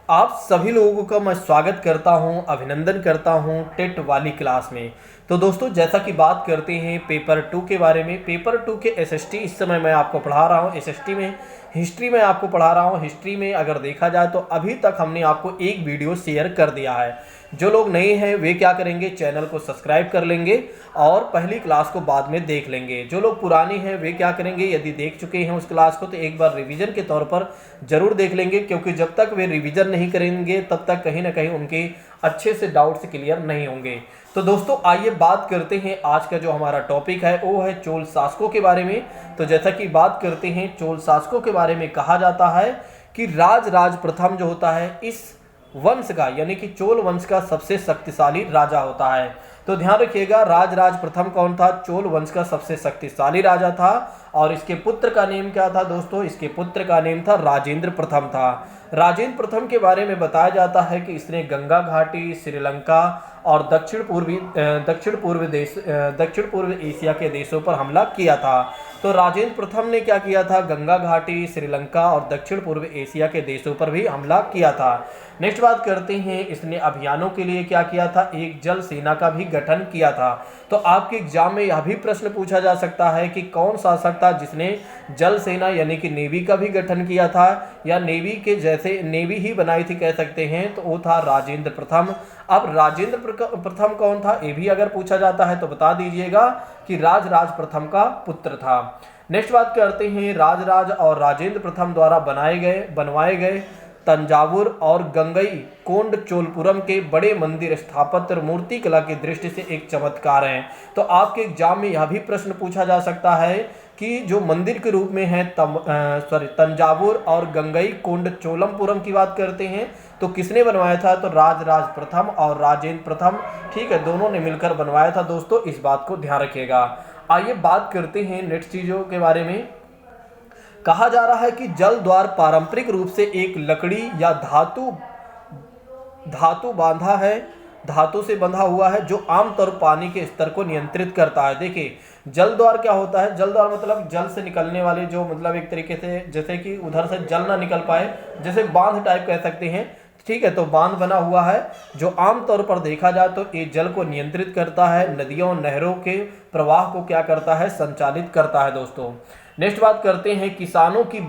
आप सभी लोगों का मैं स्वागत करता हूं, अभिनंदन करता हूं टेट वाली क्लास में। तो दोस्तों, जैसा कि बात करते हैं पेपर 2 के बारे में। पेपर 2 के एसएसटी इस समय मैं आपको पढ़ा रहा हूं। एसएसटी में हिस्ट्री में आपको पढ़ा रहा हूं। हिस्ट्री में अगर देखा जाए तो अभी तक हमने आपको एक वीडियो शेयर कर दिया है। जो लोग नए हैं वे क्या करेंगे, चैनल को सब्सक्राइब कर लेंगे और पहली क्लास को बाद में देख लेंगे। जो लोग पुराने हैं वे क्या करेंगे, यदि देख चुके हैं उस क्लास को तो एक बार रिवीजन के तौर पर जरूर देख लेंगे, क्योंकि जब तक वे रिवीजन नहीं करेंगे तब तक कहीं ना कहीं उनके अच्छे से डाउट्स क्लियर नहीं होंगे। तो दोस्तों, आइए बात करते हैं। आज का जो हमारा टॉपिक है वो है चोल शासकों के बारे में। तो जैसा कि बात करते हैं चोल शासकों के बारे में, कहा जाता है कि राज प्रथम जो होता है इस वंश का, यानी कि चोल वंश का सबसे शक्तिशाली राजा होता है। तो ध्यान रखिएगा, राज प्रथम कौन था, चोल वंश का सबसे शक्तिशाली राजा था। और इसके पुत्र का नेम क्या था दोस्तों, इसके पुत्र का नेम था राजेंद्र प्रथम था। राजेंद्र प्रथम के बारे में बताया जाता है कि इसने गंगा घाटी, श्रीलंका और दक्षिण पूर्व एशिया के देशों पर हमला किया था। तो राजेंद्र प्रथम ने क्या किया था, गंगा घाटी, श्रीलंका और दक्षिण पूर्व एशिया के देशों पर भी हमला किया था। नेक्स्ट बात करते हैं, इसने अभियानों के लिए क्या किया था, एक जल सेना का भी गठन किया था। तो आपके एग्जाम में यह भी प्रश्न पूछा जा सकता है कि कौन शासक था जिसने जल सेना यानी कि नेवी का भी गठन किया था, या नेवी के जैसे नेवी ही बनाई थी कह सकते हैं, तो वो था राजेंद्र प्रथम। अब राजेंद्र प्रथम कौन था, ये भी अगर पूछा जाता है तो बता दीजिएगा कि राज प्रथम का पुत्र था। नेक्स्ट बात करते हैं, राज और राजेंद्र प्रथम द्वारा बनवाए गए तंजावुर और गंगई कोंड चोलपुरम के बड़े मंदिर स्थापत्य मूर्ति कला की दृष्टि से एक चमत्कार हैं। तो आपके एग्जाम में यह भी प्रश्न पूछा जा सकता है कि जो मंदिर के रूप में है तंजावुर और गंगई कोंड चोलमपुरम की बात करते हैं तो किसने बनवाया था, तो राज प्रथम और राजेंद्र प्रथम, ठीक है, दोनों ने मिलकर बनवाया था। दोस्तों, इस बात को ध्यान रखिएगा। आइए बात करते हैं नेक्स्ट चीजों के बारे में। कहा जा रहा है कि जल द्वार पारंपरिक रूप से एक लकड़ी या धातु बांधा है, धातु से बंधा हुआ है, जो आमतौर पानी के स्तर को नियंत्रित करता है। देखिए, जल द्वार क्या होता है, जल द्वार मतलब जल से निकलने वाले जो मतलब एक तरीके से जैसे कि उधर से जल ना निकल पाए, जैसे बांध टाइप कह सकते हैं, ठीक है। तो बांध बना हुआ है जो आमतौर पर देखा जाए तो ये जल को नियंत्रित करता है, नदियों नहरों के प्रवाह को क्या करता है, संचालित करता है। दोस्तों, नेक्स्ट बात करते हैं, किसानों की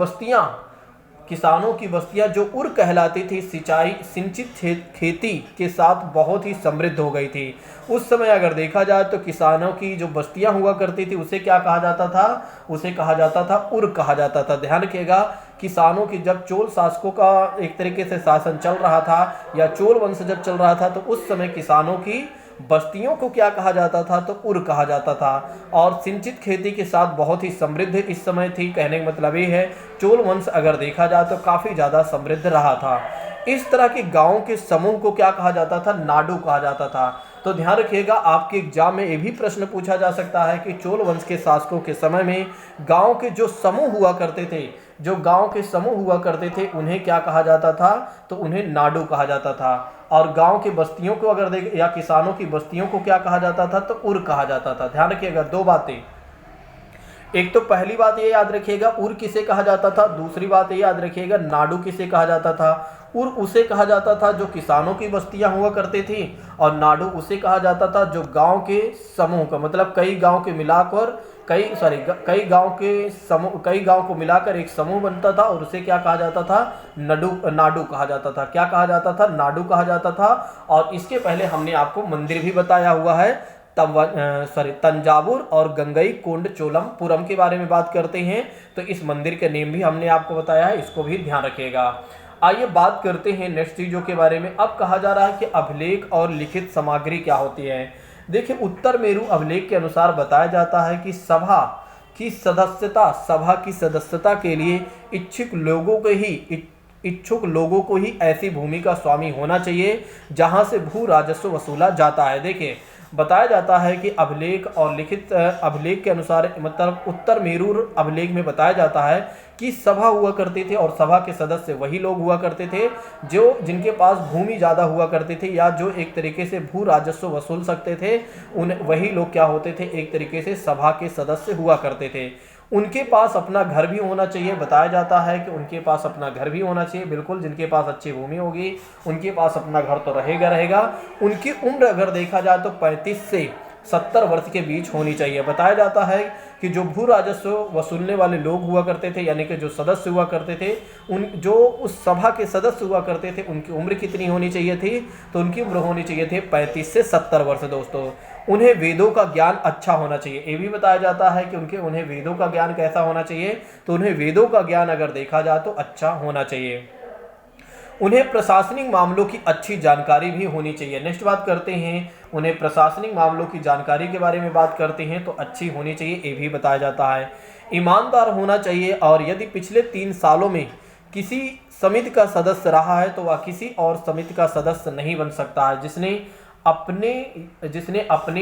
बस्तियां जो उर कहलाती थी सिंचित खेती के साथ बहुत ही समृद्ध हो गई थी। उस समय अगर देखा जाए तो किसानों की जो बस्तियां हुआ करती थी उसे क्या कहा जाता था, उसे कहा जाता था उर कहा जाता था। ध्यान रखिएगा, किसानों की जब चोल शासकों का एक तरीके से शासन चल रहा था या चोल वंश जब चल रहा था तो उस समय किसानों की बस्तियों को क्या कहा जाता था, तो उर कहा जाता था। और सिंचित खेती के साथ बहुत ही समृद्ध इस समय थी। कहने का मतलब ये है, चोल वंश अगर देखा जाए तो काफी ज्यादा समृद्ध रहा था। इस तरह के गांवों के समूह को क्या कहा जाता था, नाडु कहा जाता था। तो ध्यान रखिएगा, आपके एग्जाम में ये भी प्रश्न पूछा जा सकता है कि चोल वंश के शासकों के समय में गांव के जो समूह हुआ करते थे, उन्हें क्या कहा जाता था, तो उन्हें नाडु कहा जाता था। और गांव की बस्तियों को अगर देख या किसानों की बस्तियों को क्या कहा जाता था, तो उर कहा जाता था। ध्यान रखिएगा, दो बातें, एक तो पहली बात ये याद रखिएगा उर किसे कहा जाता था, दूसरी बात ये याद रखिएगा नाडु किसे कहा जाता था। उर उसे कहा जाता था जो किसानों की बस्तियां हुआ करती थी, और नाडु उसे कहा जाता था जो गांव के समूह का, मतलब कई गांव को मिलाकर एक समूह बनता था, और उसे क्या कहा जाता था, नाडु कहा जाता था। क्या कहा जाता था, नाडु कहा जाता था। और इसके पहले हमने आपको मंदिर भी बताया हुआ है, तंजावुर और गंगई कोंड चोलमपुरम के बारे में बात करते हैं तो इस मंदिर के नेम भी हमने आपको बताया है, इसको भी ध्यान रखिएगा। आइए बात करते हैं नेक्स्ट चीजों के बारे में। अब कहा जा रहा है कि अभिलेख और लिखित सामग्री क्या होती है। देखिए, उत्तर मेरू अभिलेख के अनुसार बताया जाता है कि सभा की सदस्यता के लिए इच्छुक लोगों को ही ऐसी भूमि का स्वामी होना चाहिए जहां से भू राजस्व वसूला जाता है। देखिए, बताया जाता है कि अभिलेख और लिखित अभिलेख के अनुसार, मतलब उत्तर मेरू अभिलेख में बताया जाता है कि सभा हुआ करती थी, और सभा के सदस्य वही लोग हुआ करते थे जो जिनके पास भूमि ज़्यादा हुआ करती थी, या जो एक तरीके से भू राजस्व वसूल सकते थे, वही लोग क्या होते थे, एक तरीके से सभा के सदस्य हुआ करते थे। उनके पास अपना घर भी होना चाहिए। बताया जाता है कि उनके पास अपना घर भी होना चाहिए। बिल्कुल, जिनके पास अच्छी भूमि होगी उनके पास अपना घर तो रहेगा। उनकी उम्र अगर देखा जाए तो 35 से 70 वर्ष के बीच होनी चाहिए। बताया जाता है कि जो भू राजस्व वसूलने वाले लोग हुआ करते थे, यानी कि जो सदस्य हुआ करते थे, जो उस सभा के सदस्य हुआ करते थे, उनकी उम्र कितनी होनी चाहिए थी? तो उनकी उम्र होनी चाहिए थी 35 से 70 वर्ष दोस्तों। उन्हें वेदों का ज्ञान अच्छा होना चाहिए। ये भी बताया जाता है कि उन्हें वेदों का ज्ञान कैसा होना चाहिए? तो उन्हें वेदों का ज्ञान अगर देखा जाए तो अच्छा होना चाहिए। उन्हें प्रशासनिक मामलों की अच्छी जानकारी भी होनी चाहिए। नेक्स्ट बात करते हैं, उन्हें प्रशासनिक मामलों की जानकारी के बारे में बात करते हैं तो अच्छी होनी चाहिए, ये भी बताया जाता है। ईमानदार होना चाहिए, और यदि पिछले 3 सालों में किसी समिति का सदस्य रहा है तो वह किसी और समिति का सदस्य नहीं बन सकता है जिसने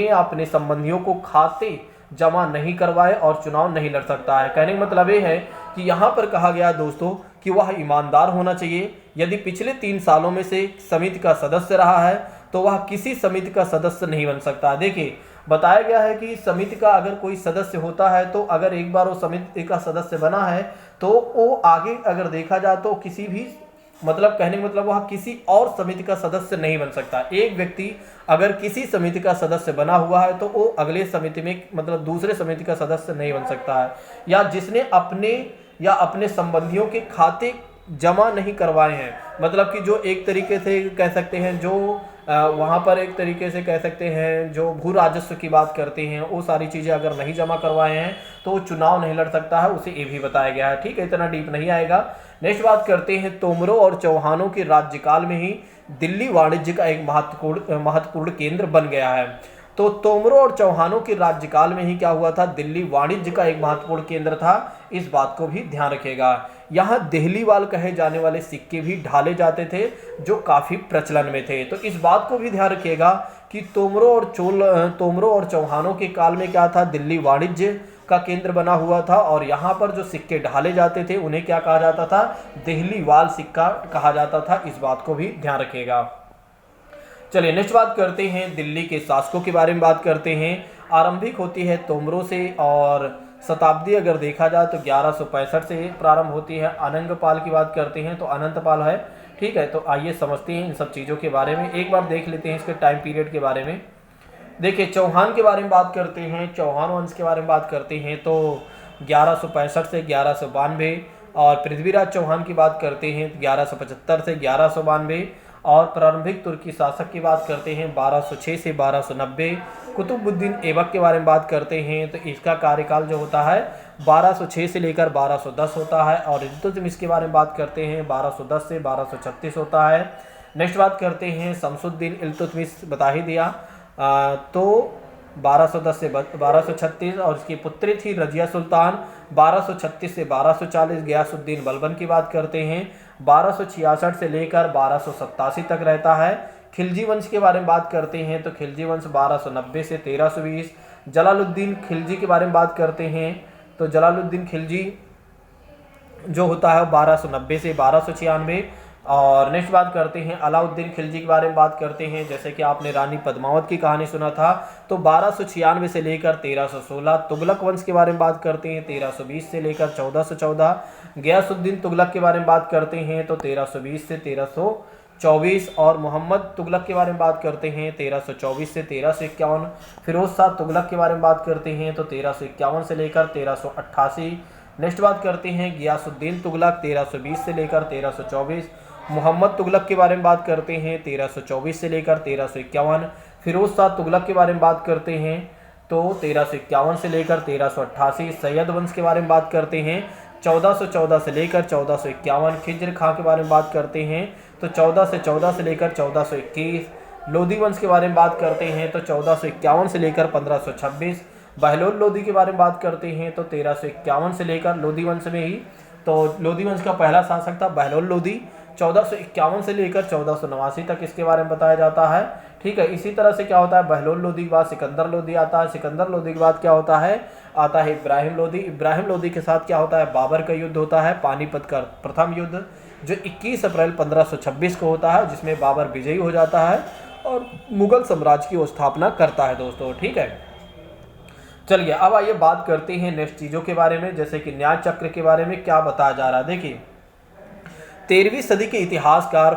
अपने संबंधियों को खाते जमा नहीं करवाए और चुनाव नहीं लड़ सकता है। कहने का मतलब ये है कि यहाँ पर कहा गया दोस्तों कि वह ईमानदार होना चाहिए। यदि पिछले 3 सालों में से समिति का सदस्य रहा है तो वह किसी समिति का सदस्य नहीं बन सकता। देखिए, बताया गया है कि समिति का अगर कोई सदस्य होता है तो अगर एक बार वो समिति का सदस्य बना है तो वो आगे अगर देखा जाए तो किसी भी कहने का मतलब वह किसी और समिति का सदस्य नहीं बन सकता। एक व्यक्ति अगर किसी समिति का सदस्य बना हुआ है तो वो अगले समिति में दूसरे समिति का सदस्य नहीं बन सकता है, या जिसने अपने संबंधियों के खाते जमा नहीं करवाए हैं। मतलब कि जो एक तरीके से कह सकते हैं, जो वहाँ पर एक तरीके से कह सकते हैं जो भू राजस्व की बात करते हैं, वो सारी चीज़ें अगर नहीं जमा करवाए हैं तो वो चुनाव नहीं लड़ सकता है। उसे ये भी बताया गया है। ठीक है, इतना डीप नहीं आएगा। नेक्स्ट बात करते हैं, तोमरों और चौहानों के राज्यकाल में ही दिल्ली वाणिज्य का एक महत्वपूर्ण केंद्र बन गया है। तो तोमरों और चौहानों के राज्यकाल में ही क्या हुआ था? दिल्ली वाणिज्य का एक महत्वपूर्ण केंद्र था। इस बात को भी ध्यान रखिएगा। यहाँ देहलीवाल कहे जाने वाले सिक्के भी ढाले जाते थे जो काफ़ी प्रचलन में थे। तो इस बात को भी ध्यान रखिएगा कि तोमरों और चौहानों के काल में क्या था? दिल्ली वाणिज्य का केंद्र बना हुआ था, और यहाँ पर जो सिक्के ढाले जाते थे उन्हें क्या कहा जाता था? देहलीवाल सिक्का कहा जाता था। इस बात को भी ध्यान रखिएगा। चलिए नेक्स्ट बात करते हैं, दिल्ली के शासकों के बारे में बात करते हैं। आरंभिक होती है तोमरों से, और शताब्दी अगर देखा जाए तो 1165 से प्रारंभ होती है। अनंगपाल की बात करते हैं तो अनंतपाल है। ठीक है, तो आइए समझते हैं इन सब चीज़ों के बारे में। एक बार देख लेते हैं इसके टाइम पीरियड के बारे में। देखिए, चौहान के बारे में बात करते हैं, चौहान वंश के बारे में बात करते हैं तो 1165 से 1192, और पृथ्वीराज चौहान की बात करते हैं 1175 से 1192, और प्रारंभिक तुर्की शासक की बात करते हैं 1206 से 1290। कुतुबुद्दीन ऐबक के बारे में बात करते हैं तो इसका कार्यकाल जो होता है 1206 से लेकर 1210 होता है, और इल्तुतमिश के बारे में बात करते हैं 1210 से 1236 होता है। नेक्स्ट बात करते हैं शमसुद्दीन इल्तुतमिश, बता ही दिया। तो 1210 से 1236, और इसकी पुत्री थी रजिया सुल्तान 1236 से 1240। गयासुद्दीन बलबन की बात करते हैं 1266 से लेकर 1287 तक रहता है। खिलजी वंश के बारे में बात करते हैं तो खिलजी वंश 1290 से 1320। जलालुद्दीन खिलजी के बारे में बात करते हैं तो जलालुद्दीन खिलजी जो होता है 1290 से 1296। और नेक्स्ट बात करते हैं अलाउद्दीन खिलजी के बारे में बात करते हैं। जैसे कि आपने रानी पद्मावत की कहानी सुना था तो 1296 से लेकर 1316। तुगलक वंश के बारे में बात करते हैं 1320 से लेकर 1414। गयासुद्दीन तुगलक के बारे में बात करते हैं तो 1320 से 1324। और मोहम्मद तुगलक के बारे में बात करते हैं 1324 से 1351। फिरोज शाह तुगलक के बारे में बात करते हैं तो 1351 से लेकर 1388। नेक्स्ट बात करते हैं गियासुद्दीन तुगलक 1320 से लेकर 1324। मोहम्मद तुगलक के बारे में बात करते हैं 1324 से लेकर 1351। फिरोज शाह तुगलक के बारे में बात करते हैं तो 1351 से लेकर 1388। सैयद वंश के बारे में बात करते हैं 1414 से लेकर 1451। खिज्र खां के बारे में बात करते हैं तो 1414 से लेकर 1421। लोधी वंश के बारे में बात करते हैं तो 1451 से लेकर 1526। बहलोल लोधी के बारे में बात करते हैं तो 1351 से लेकर लोधी वंश में ही, तो लोधी वंश का पहला शासक था बहलोल लोधी। 1451 से लेकर 1489 तक इसके बारे में बताया जाता है। ठीक है, इसी तरह से क्या होता है बहलोल लोधी के बाद सिकंदर लोधी आता है। सिकंदर लोधी के बाद क्या होता है आता है इब्राहिम लोधी। इब्राहिम लोधी के साथ क्या होता है बाबर का युद्ध होता है, पानीपत का प्रथम युद्ध जो 21 अप्रैल 1526 को होता है, जिसमें बाबर विजयी हो जाता है और मुगल साम्राज्य की स्थापना करता है दोस्तों। ठीक है, चलिए अब आइए बात करते हैं नेक्स्ट चीज़ों के बारे में, जैसे कि न्याय चक्र के बारे में क्या बताया जा रहा है। देखिए 13वीं सदी के इतिहासकार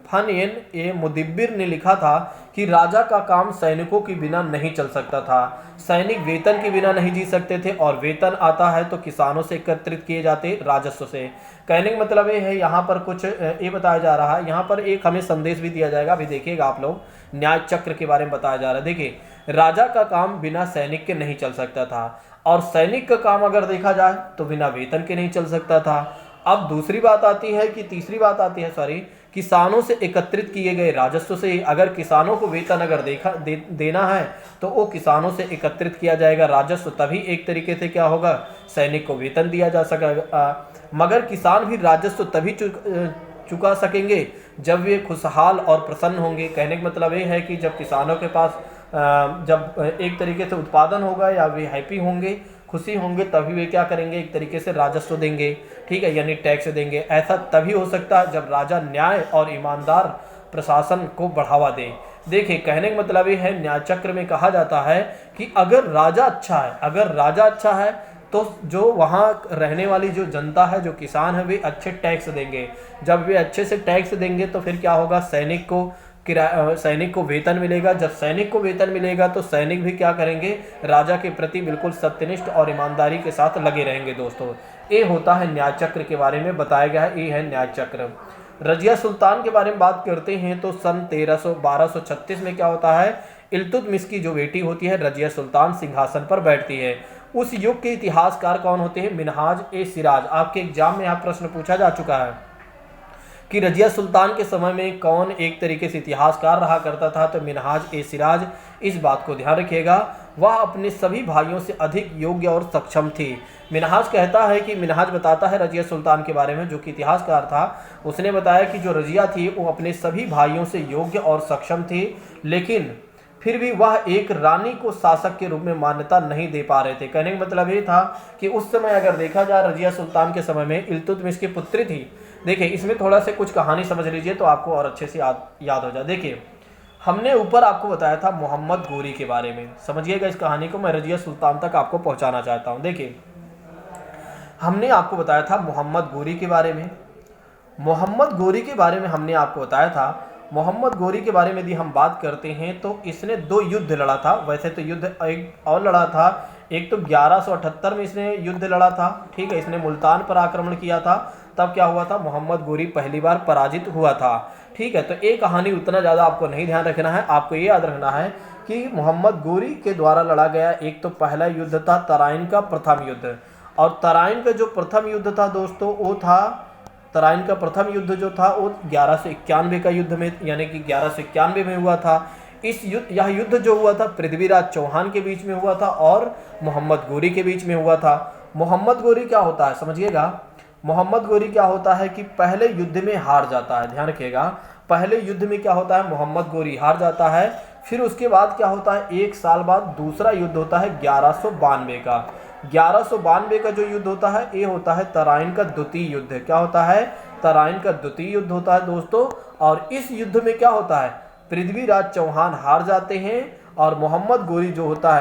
फानयन ए मुदब्बिर ने लिखा था कि राजा का काम सैनिकों के बिना नहीं चल सकता था। सैनिक वेतन के बिना नहीं जी सकते थे, और वेतन आता है तो किसानों से एकत्रित किए जाते राजस्व से। कहने का मतलब ये है, यहाँ पर कुछ ये बताया जा रहा है, यहाँ पर एक हमें संदेश भी दिया जाएगा, अभी देखिएगा आप लोग। न्याय चक्र के बारे में बताया जा रहा है। देखिए राजा का काम बिना सैनिक के नहीं चल सकता था, और सैनिक का काम अगर देखा जाए तो बिना वेतन के नहीं चल सकता था। अब दूसरी बात आती है कि तीसरी बात आती है, सॉरी, किसानों से एकत्रित किए गए राजस्व से। अगर किसानों को वेतन अगर देना है तो वो किसानों से एकत्रित किया जाएगा राजस्व, तभी एक तरीके से क्या होगा, सैनिक को वेतन दिया जा सकेगा। मगर किसान भी राजस्व तभी चुका सकेंगे जब वे खुशहाल और प्रसन्न होंगे। कहने का मतलब ये है कि जब किसानों के पास जब एक तरीके से उत्पादन होगा या वे हैप्पी होंगे, खुशी होंगे, तभी वे क्या करेंगे, एक तरीके से राजस्व देंगे, ठीक है, यानी टैक्स देंगे। ऐसा तभी हो सकता है जब राजा न्याय और ईमानदार प्रशासन को बढ़ावा दे। देखिए कहने का मतलब ये है, न्याय चक्र में कहा जाता है कि अगर राजा अच्छा है तो जो वहाँ रहने वाली जो जनता है, जो किसान है, वे अच्छे टैक्स देंगे। जब वे अच्छे से टैक्स देंगे तो फिर क्या होगा, सैनिक को वेतन मिलेगा। जब सैनिक को वेतन मिलेगा तो सैनिक भी क्या करेंगे, राजा के प्रति बिल्कुल सत्यनिष्ठ और ईमानदारी के साथ लगे रहेंगे। दोस्तों ये होता है न्याय चक्र के बारे में बताया गया है, ये है न्याय चक्र। रजिया सुल्तान के बारे में बात करते हैं तो सन 1236 में क्या होता है, इल्तुतमिश की जो बेटी होती है रजिया सुल्तान सिंहासन पर बैठती है। उस युग के इतिहासकार कौन होते हैं, मिनहाज ए सिराज। आपके एग्जाम में यहाँ प्रश्न पूछा जा चुका है कि रजिया सुल्तान के समय में कौन एक तरीके से इतिहासकार रहा करता था, तो मिनहाज ए सिराज। इस बात को ध्यान रखिएगा, वह अपने सभी भाइयों से अधिक योग्य और सक्षम थी। मिनहाज कहता है कि मिनहाज बताता है रजिया सुल्तान के बारे में, जो कि इतिहासकार था, उसने बताया कि जो रजिया थी वो अपने सभी भाइयों से योग्य और सक्षम थी, लेकिन फिर भी वह एक रानी को शासक के रूप में मान्यता नहीं दे पा रहे थे। कहने का मतलब ये था कि उस समय अगर देखा जाए रजिया सुल्तान के समय में इल्तुतमिश की पुत्री थी। देखिए इसमें थोड़ा से कुछ कहानी समझ लीजिए तो आपको और अच्छे से याद हो जाए। देखिए हमने ऊपर आपको बताया था मोहम्मद गोरी के बारे में, समझिएगा इस कहानी को, मैं रजिया सुल्तान तक आपको पहुंचाना चाहता हूं। देखिए हमने आपको बताया था मोहम्मद गोरी के बारे में। मोहम्मद गोरी के बारे में हमने आपको बताया था, मोहम्मद गोरी के बारे में यदि हम बात करते हैं तो इसने 2 युद्ध लड़ा था। वैसे तो युद्ध एक और लड़ा था, एक तो 1178 में इसने युद्ध लड़ा था, ठीक है, इसने मुल्तान पर आक्रमण किया था। तब क्या हुआ था, मोहम्मद गोरी पहली बार पराजित हुआ था, ठीक है। तो ये कहानी उतना ज़्यादा आपको नहीं ध्यान रखना है, आपको ये याद रखना है कि मोहम्मद गोरी के द्वारा लड़ा गया एक तो पहला युद्ध था तराइन का प्रथम युद्ध। और तराइन का जो प्रथम युद्ध था दोस्तों, वो था तराइन का प्रथम युद्ध जो था वो 1191 का युद्ध में, यानी कि 1191 में हुआ था। यह युद्ध जो हुआ था पृथ्वीराज चौहान के बीच में हुआ था और मोहम्मद गोरी के बीच में हुआ था। मोहम्मद गोरी क्या होता है, समझिएगा, मोहम्मद गोरी क्या होता है कि पहले युद्ध में हार जाता है। ध्यान रखिएगा, पहले युद्ध में क्या होता है, मोहम्मद गोरी हार जाता है। फिर उसके बाद क्या होता है, 1 साल बाद दूसरा युद्ध होता है 1192 का। 1192 का जो युद्ध होता है ये होता है तराइन का द्वितीय युद्ध। क्या होता है, तराइन का द्वितीय युद्ध होता है दोस्तों। और इस युद्ध में क्या होता है, पृथ्वीराज चौहान हार जाते हैं और मोहम्मद गोरी जो होता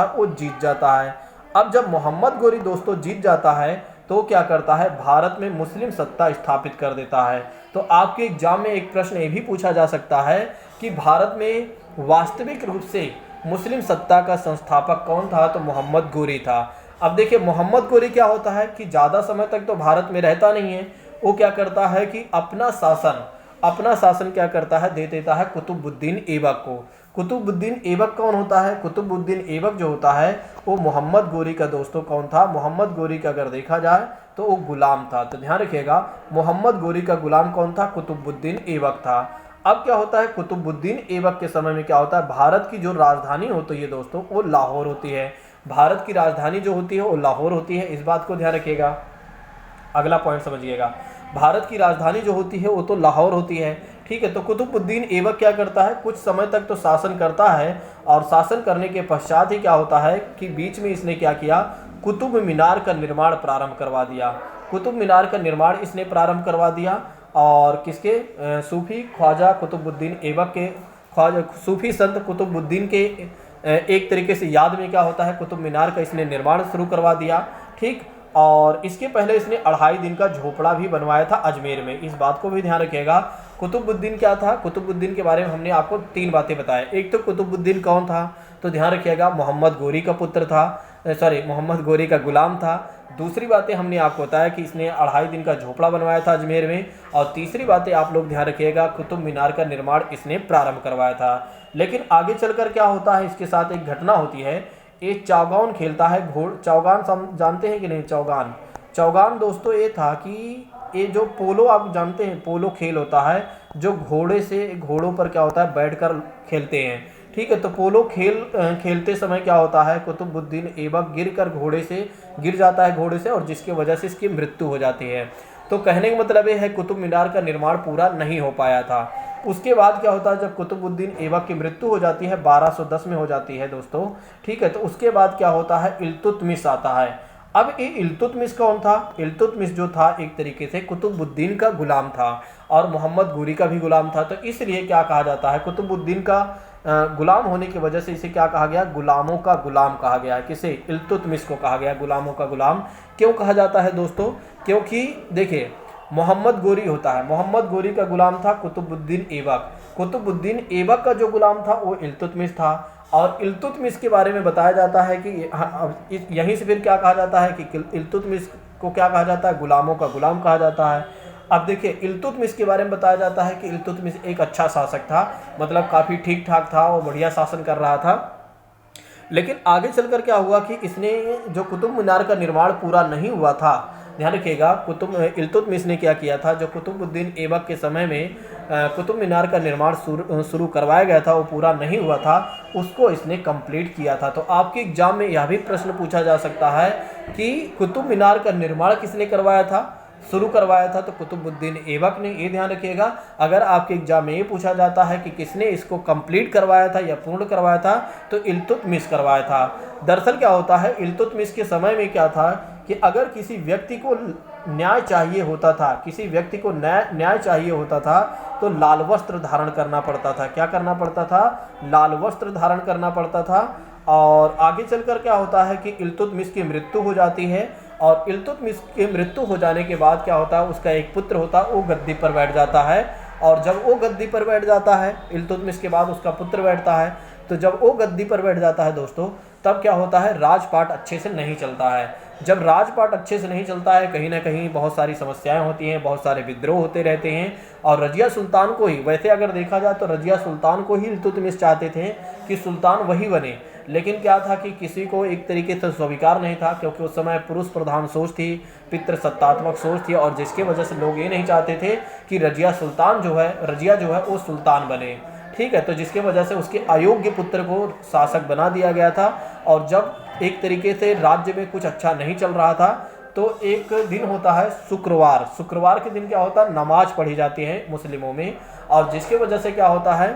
है वो जीत जाता है। अब जब मोहम्मद गोरी दोस्तों जीत जाता है तो क्या करता है, भारत में मुस्लिम सत्ता स्थापित कर देता है। तो आपके एग्जाम में एक प्रश्न ये भी पूछा जा सकता है कि भारत में वास्तविक रूप से मुस्लिम सत्ता का संस्थापक कौन था, तो मोहम्मद गोरी था। अब देखिए मोहम्मद गोरी क्या होता है कि ज़्यादा समय तक तो भारत में रहता नहीं है, वो क्या करता है कि अपना शासन क्या करता है, दे देता है कुतुबुद्दीन ऐबक को। कुतुबुद्दीन ऐबक कौन होता है, कुतुबुद्दीन ऐबक जो होता है वो मोहम्मद गोरी का दोस्तों कौन था, मोहम्मद गोरी का अगर देखा जाए तो वो गुलाम था। तो ध्यान रखिएगा, मोहम्मद गोरी का गुलाम कौन था, कुतुबुद्दीन ऐबक था। अब क्या होता है, कुतुबुद्दीन ऐबक के समय में क्या होता है, भारत की जो राजधानी होती है दोस्तों वो लाहौर होती है। भारत की राजधानी जो होती है वो लाहौर होती है, इस बात को ध्यान रखिएगा। अगला पॉइंट समझिएगा, भारत की राजधानी जो होती है वो तो लाहौर होती है, ठीक है। तो कुतुबुद्दीन ऐबक क्या करता है, कुछ समय तक तो शासन करता है और शासन करने के पश्चात ही क्या होता है कि बीच में इसने क्या किया, कुतुब मीनार का निर्माण प्रारंभ करवा दिया। कुतुब मीनार का निर्माण इसने प्रारंभ करवा दिया और किसके, सूफी ख्वाजा कुतुबुद्दीन ऐबक के ख्वाजा सूफी संत कुतुबुद्दीन के एक तरीके से याद में क्या होता है कुतुब मीनार का इसने निर्माण शुरू करवा दिया। ठीक, और इसके पहले इसने 2.5 दिन का झोपड़ा भी बनवाया था अजमेर में, इस बात को भी ध्यान रखिएगा। कुतुबुद्दीन क्या था, कुतुबुद्दीन के बारे में हमने आपको 3 बातें बताएं। एक तो कुतुबुद्दीन कौन था, तो ध्यान रखिएगा मोहम्मद गोरी का पुत्र था, मोहम्मद गोरी का गुलाम था। दूसरी बातें हमने आपको बताया कि इसने 2.5 दिन का झोपड़ा बनवाया था अजमेर में। और तीसरी बातें आप लोग ध्यान रखिएगा, कुतुब मीनार का निर्माण इसने प्रारंभ करवाया था। लेकिन आगे चलकर क्या होता है, इसके साथ एक घटना होती है। ये चौगान खेलता है, चौगान जानते हैं कि नहीं, चौगान दोस्तों ये था कि ये जो पोलो आप जानते हैं, पोलो खेल होता है जो घोड़ों पर क्या होता है बैठकर खेलते हैं। ठीक है, तो पोलो खेलते समय क्या होता है, कुतुबुद्दीन ऐबक गिर जाता है घोड़े से, और जिसकी वजह से इसकी मृत्यु हो जाती है। तो कहने का मतलब ये है कुतुब मीनार का निर्माण पूरा नहीं हो पाया था। उसके बाद क्या होता है, जब कुतुबुद्दीन ऐबक की मृत्यु हो जाती है 1210 में हो जाती है दोस्तों। ठीक है, तो उसके बाद क्या होता है, इल्तुतमिश आता है। अब ये इल्तुतमिश कौन था, इल्तुतमिश जो था एक तरीके से कुतुबुद्दीन का गुलाम था और मोहम्मद गोरी का भी गुलाम था। तो इसलिए क्या कहा जाता है, कुतुबुद्दीन का गुलाम होने की वजह से इसे क्या कहा गया, गुलामों का गुलाम कहा गया है। किसे, इल्तुतमिश को कहा गया गुलामों का गुलाम। क्यों कहा जाता है दोस्तों, क्योंकि देखिए मोहम्मद गोरी होता है, मोहम्मद गोरी का गुलाम था कुतुबुद्दीन ऐबक। कुतुबुद्दीन ऐबक का जो गुलाम था वो इल्तुतमिश था। और इल्तुतमिश के बारे में बताया जाता है कि यहीं से फिर क्या कहा जाता है कि इल्तुतमिश को क्या कहा जाता है, गुलामों का गुलाम कहा जाता है। अब देखिए इल्तुतमिश के बारे में बताया जाता है कि इल्तुतमिश एक अच्छा शासक था, मतलब काफ़ी ठीक ठाक था और बढ़िया शासन कर रहा था। लेकिन आगे चलकर क्या हुआ कि इसने जो कुतुब मीनार का निर्माण पूरा नहीं हुआ था, ध्यान रखिएगा, इल्तुतमिश ने क्या किया था, जो कुतुबुद्दीन ऐबक के समय में कुतुब मीनार का निर्माण शुरू करवाया गया था, वो पूरा नहीं हुआ था, उसको इसने कंप्लीट किया था। तो आपके एग्जाम में यह भी प्रश्न पूछा जा सकता है कि कुतुब मीनार का निर्माण किसने करवाया था, शुरू करवाया था, तो कुतुबुद्दीन ऐबक ने, ये ध्यान रखिएगा। अगर आपके एग्जाम में ये पूछा जाता है कि किसने इसको कंप्लीट करवाया था या पूर्ण करवाया था, तो इल्तुतमिश करवाया था। दरअसल क्या होता है, इल्तुतमिश के समय में क्या था कि अगर किसी व्यक्ति को न्याय चाहिए होता था, किसी व्यक्ति को न्याय चाहिए होता था, तो लाल वस्त्र धारण करना पड़ता था। क्या करना पड़ता था, लाल वस्त्र धारण करना पड़ता था। और आगे चलकर क्या होता है कि इल्तुतमिश की मृत्यु हो जाती है, और इल्तुतमिश की मृत्यु हो जाने के बाद क्या होता है, उसका एक पुत्र होता है, वो गद्दी पर बैठ जाता है। और जब वो गद्दी पर बैठ जाता है, इल्तुतमिश के बाद उसका पुत्र बैठता है, तो जब वो गद्दी पर बैठ जाता है दोस्तों, तब क्या होता है, राजपाट अच्छे से नहीं चलता है। जब राजपाट अच्छे से नहीं चलता है, कहीं ना कहीं बहुत सारी समस्याएं होती हैं, बहुत सारे विद्रोह होते रहते हैं। और रजिया सुल्तान को ही, वैसे अगर देखा जाए तो रजिया सुल्तान को ही इल्तुतमिश चाहते थे कि सुल्तान वही बने, लेकिन क्या था कि किसी को एक तरीके से स्वीकार नहीं था, क्योंकि उस समय पुरुष प्रधान सोच थी, पितृसत्तात्मक सोच थी, और जिसकी वजह से लोग ये नहीं चाहते थे कि रजिया जो है वो सुल्तान बने। ठीक है, तो जिसकी वजह से उसके अयोग्य पुत्र को शासक बना दिया गया था। और जब एक तरीके से राज्य में कुछ अच्छा नहीं चल रहा था, तो एक दिन होता है शुक्रवार के दिन क्या होता है, नमाज पढ़ी जाती है मुस्लिमों में, और जिसकी वजह से क्या होता है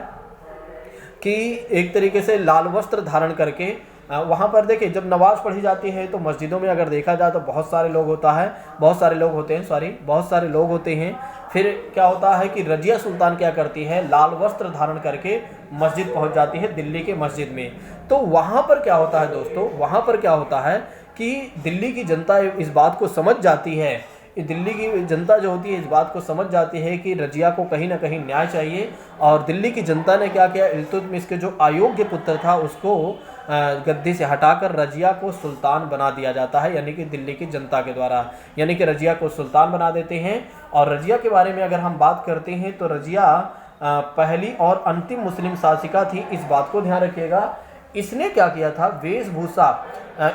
कि एक तरीके से लाल वस्त्र धारण करके वहाँ पर देखिए, जब नमाज पढ़ी जाती है तो मस्जिदों में अगर देखा जाए तो बहुत सारे लोग होते हैं। फिर क्या होता है कि रजिया सुल्तान क्या करती है, लाल वस्त्र धारण करके मस्जिद पहुँच जाती है, दिल्ली के मस्जिद में। तो वहाँ पर क्या होता है दोस्तों, वहाँ पर क्या होता है कि दिल्ली की जनता इस बात को समझ जाती है, दिल्ली की जनता जो होती है इस बात को समझ जाती है कि रजिया को कहीं ना कहीं न्याय चाहिए। और दिल्ली की जनता ने क्या किया, इल्तुतमिश के जो अयोग्य पुत्र था उसको गद्दी से हटाकर रजिया को सुल्तान बना दिया जाता है, यानी कि दिल्ली की जनता के द्वारा, यानी कि रजिया को सुल्तान बना देते हैं। और रजिया के बारे में अगर हम बात करते हैं तो रजिया पहली और अंतिम मुस्लिम शासिका थी, इस बात को ध्यान रखिएगा। इसने क्या किया था, वेशभूषा,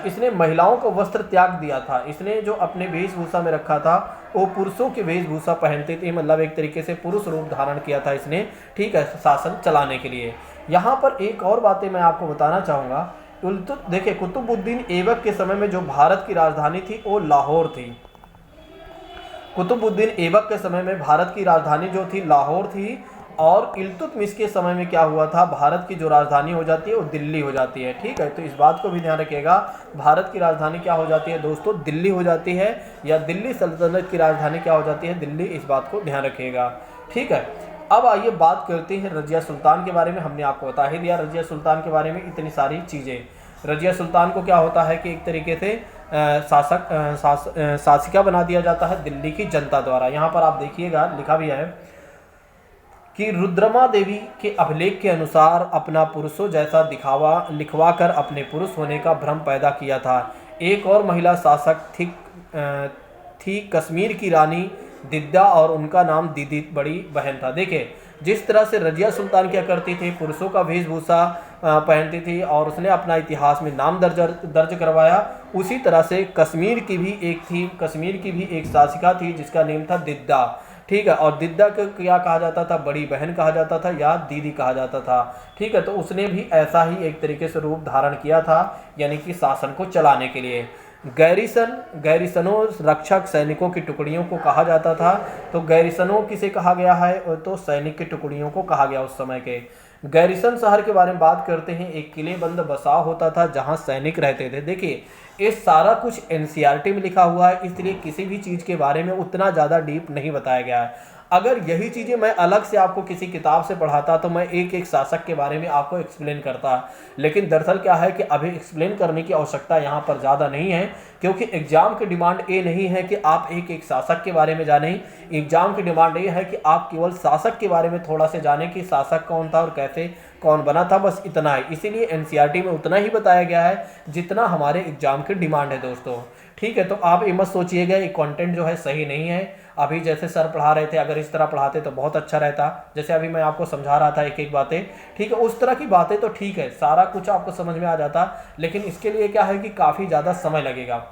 इसने महिलाओं को वस्त्र त्याग दिया था। इसने जो अपने वेशभूषा में रखा था वो पुरुषों की वेशभूषा पहनते थे, मतलब एक तरीके से पुरुष रूप धारण किया था इसने, ठीक है, शासन चलाने के लिए। यहाँ पर एक और बातें मैं आपको बताना चाहूँगा। देखिए कुतुबुद्दीन ऐबक के समय में जो भारत की राजधानी थी वो लाहौर थी। कुतुबुद्दीन ऐबक के समय में भारत की राजधानी जो थी लाहौर थी, और इल्तुतमिश के समय में क्या हुआ था, भारत की जो राजधानी हो जाती है वो दिल्ली हो जाती है। ठीक है, तो इस बात को भी ध्यान रखिएगा, भारत की राजधानी क्या हो जाती है दोस्तों, दिल्ली हो जाती है, या दिल्ली सल्तनत की राजधानी क्या हो जाती है, दिल्ली, इस बात को ध्यान रखिएगा। ठीक है, अब आइए बात करते हैं रजिया सुल्तान के बारे में। हमने आपको बता ही दिया रजिया सुल्तान के बारे में इतनी सारी चीज़ें। रजिया सुल्तान को क्या होता है कि एक तरीके से शासिका बना दिया जाता है दिल्ली की जनता द्वारा। यहाँ पर आप देखिएगा लिखा भी है कि रुद्रमा देवी के अभिलेख के अनुसार अपना पुरुषों जैसा दिखावा लिखवा कर अपने पुरुष होने का भ्रम पैदा किया था। एक और महिला शासक थी कश्मीर की रानी दिद्दा और उनका नाम दीदी बड़ी बहन था। देखिए जिस तरह से रजिया सुल्तान क्या करती थी, पुरुषों का वेशभूषा पहनती थी और उसने अपना इतिहास में नाम दर्ज करवाया, उसी तरह से कश्मीर की भी एक शासिका थी जिसका नेम था दिद्दा। ठीक है, और दिद्दा को क्या कहा जाता था, बड़ी बहन कहा जाता था या दीदी कहा जाता था। ठीक है, तो उसने भी ऐसा ही एक तरीके से रूप धारण किया था, यानी कि शासन को चलाने के लिए। गैरिसनों रक्षक सैनिकों की टुकड़ियों को कहा जाता था। तो गैरिसनों किसे कहा गया है, तो सैनिक की टुकड़ियों को कहा गया उस समय के। गैरिसन शहर के बारे में बात करते हैं। एक किलेबंद बसाव होता था जहां सैनिक रहते थे। देखिए ये सारा कुछ एनसीईआरटी में लिखा हुआ है, इसलिए किसी भी चीज़ के बारे में उतना ज़्यादा डीप नहीं बताया गया है। अगर यही चीज़ें मैं अलग से आपको किसी किताब से पढ़ाता तो मैं एक एक शासक के बारे में आपको एक्सप्लेन करता, लेकिन दरअसल क्या है कि अभी एक्सप्लेन करने की आवश्यकता यहाँ पर ज़्यादा नहीं है, क्योंकि एग्जाम की डिमांड ये नहीं है कि आप एक एक शासक के बारे में जानें। एग्जाम की डिमांड ये है कि आप केवल शासक के बारे में थोड़ा से जानें कि शासक कौन था और कैसे कौन बना था, बस इतना ही। इसीलिए एनसीईआरटी में उतना ही बताया गया है जितना हमारे एग्जाम की डिमांड है दोस्तों। ठीक है, तो आप ये मत सोचिएगा ये कंटेंट जो है सही नहीं है। अभी जैसे सर पढ़ा रहे थे, अगर इस तरह पढ़ाते तो बहुत अच्छा रहता। जैसे अभी मैं आपको समझा रहा था एक एक बातें, ठीक है, उस तरह की बातें तो ठीक है, सारा कुछ आपको समझ में आ जाता, लेकिन इसके लिए क्या है कि काफ़ी ज़्यादा समय लगेगा,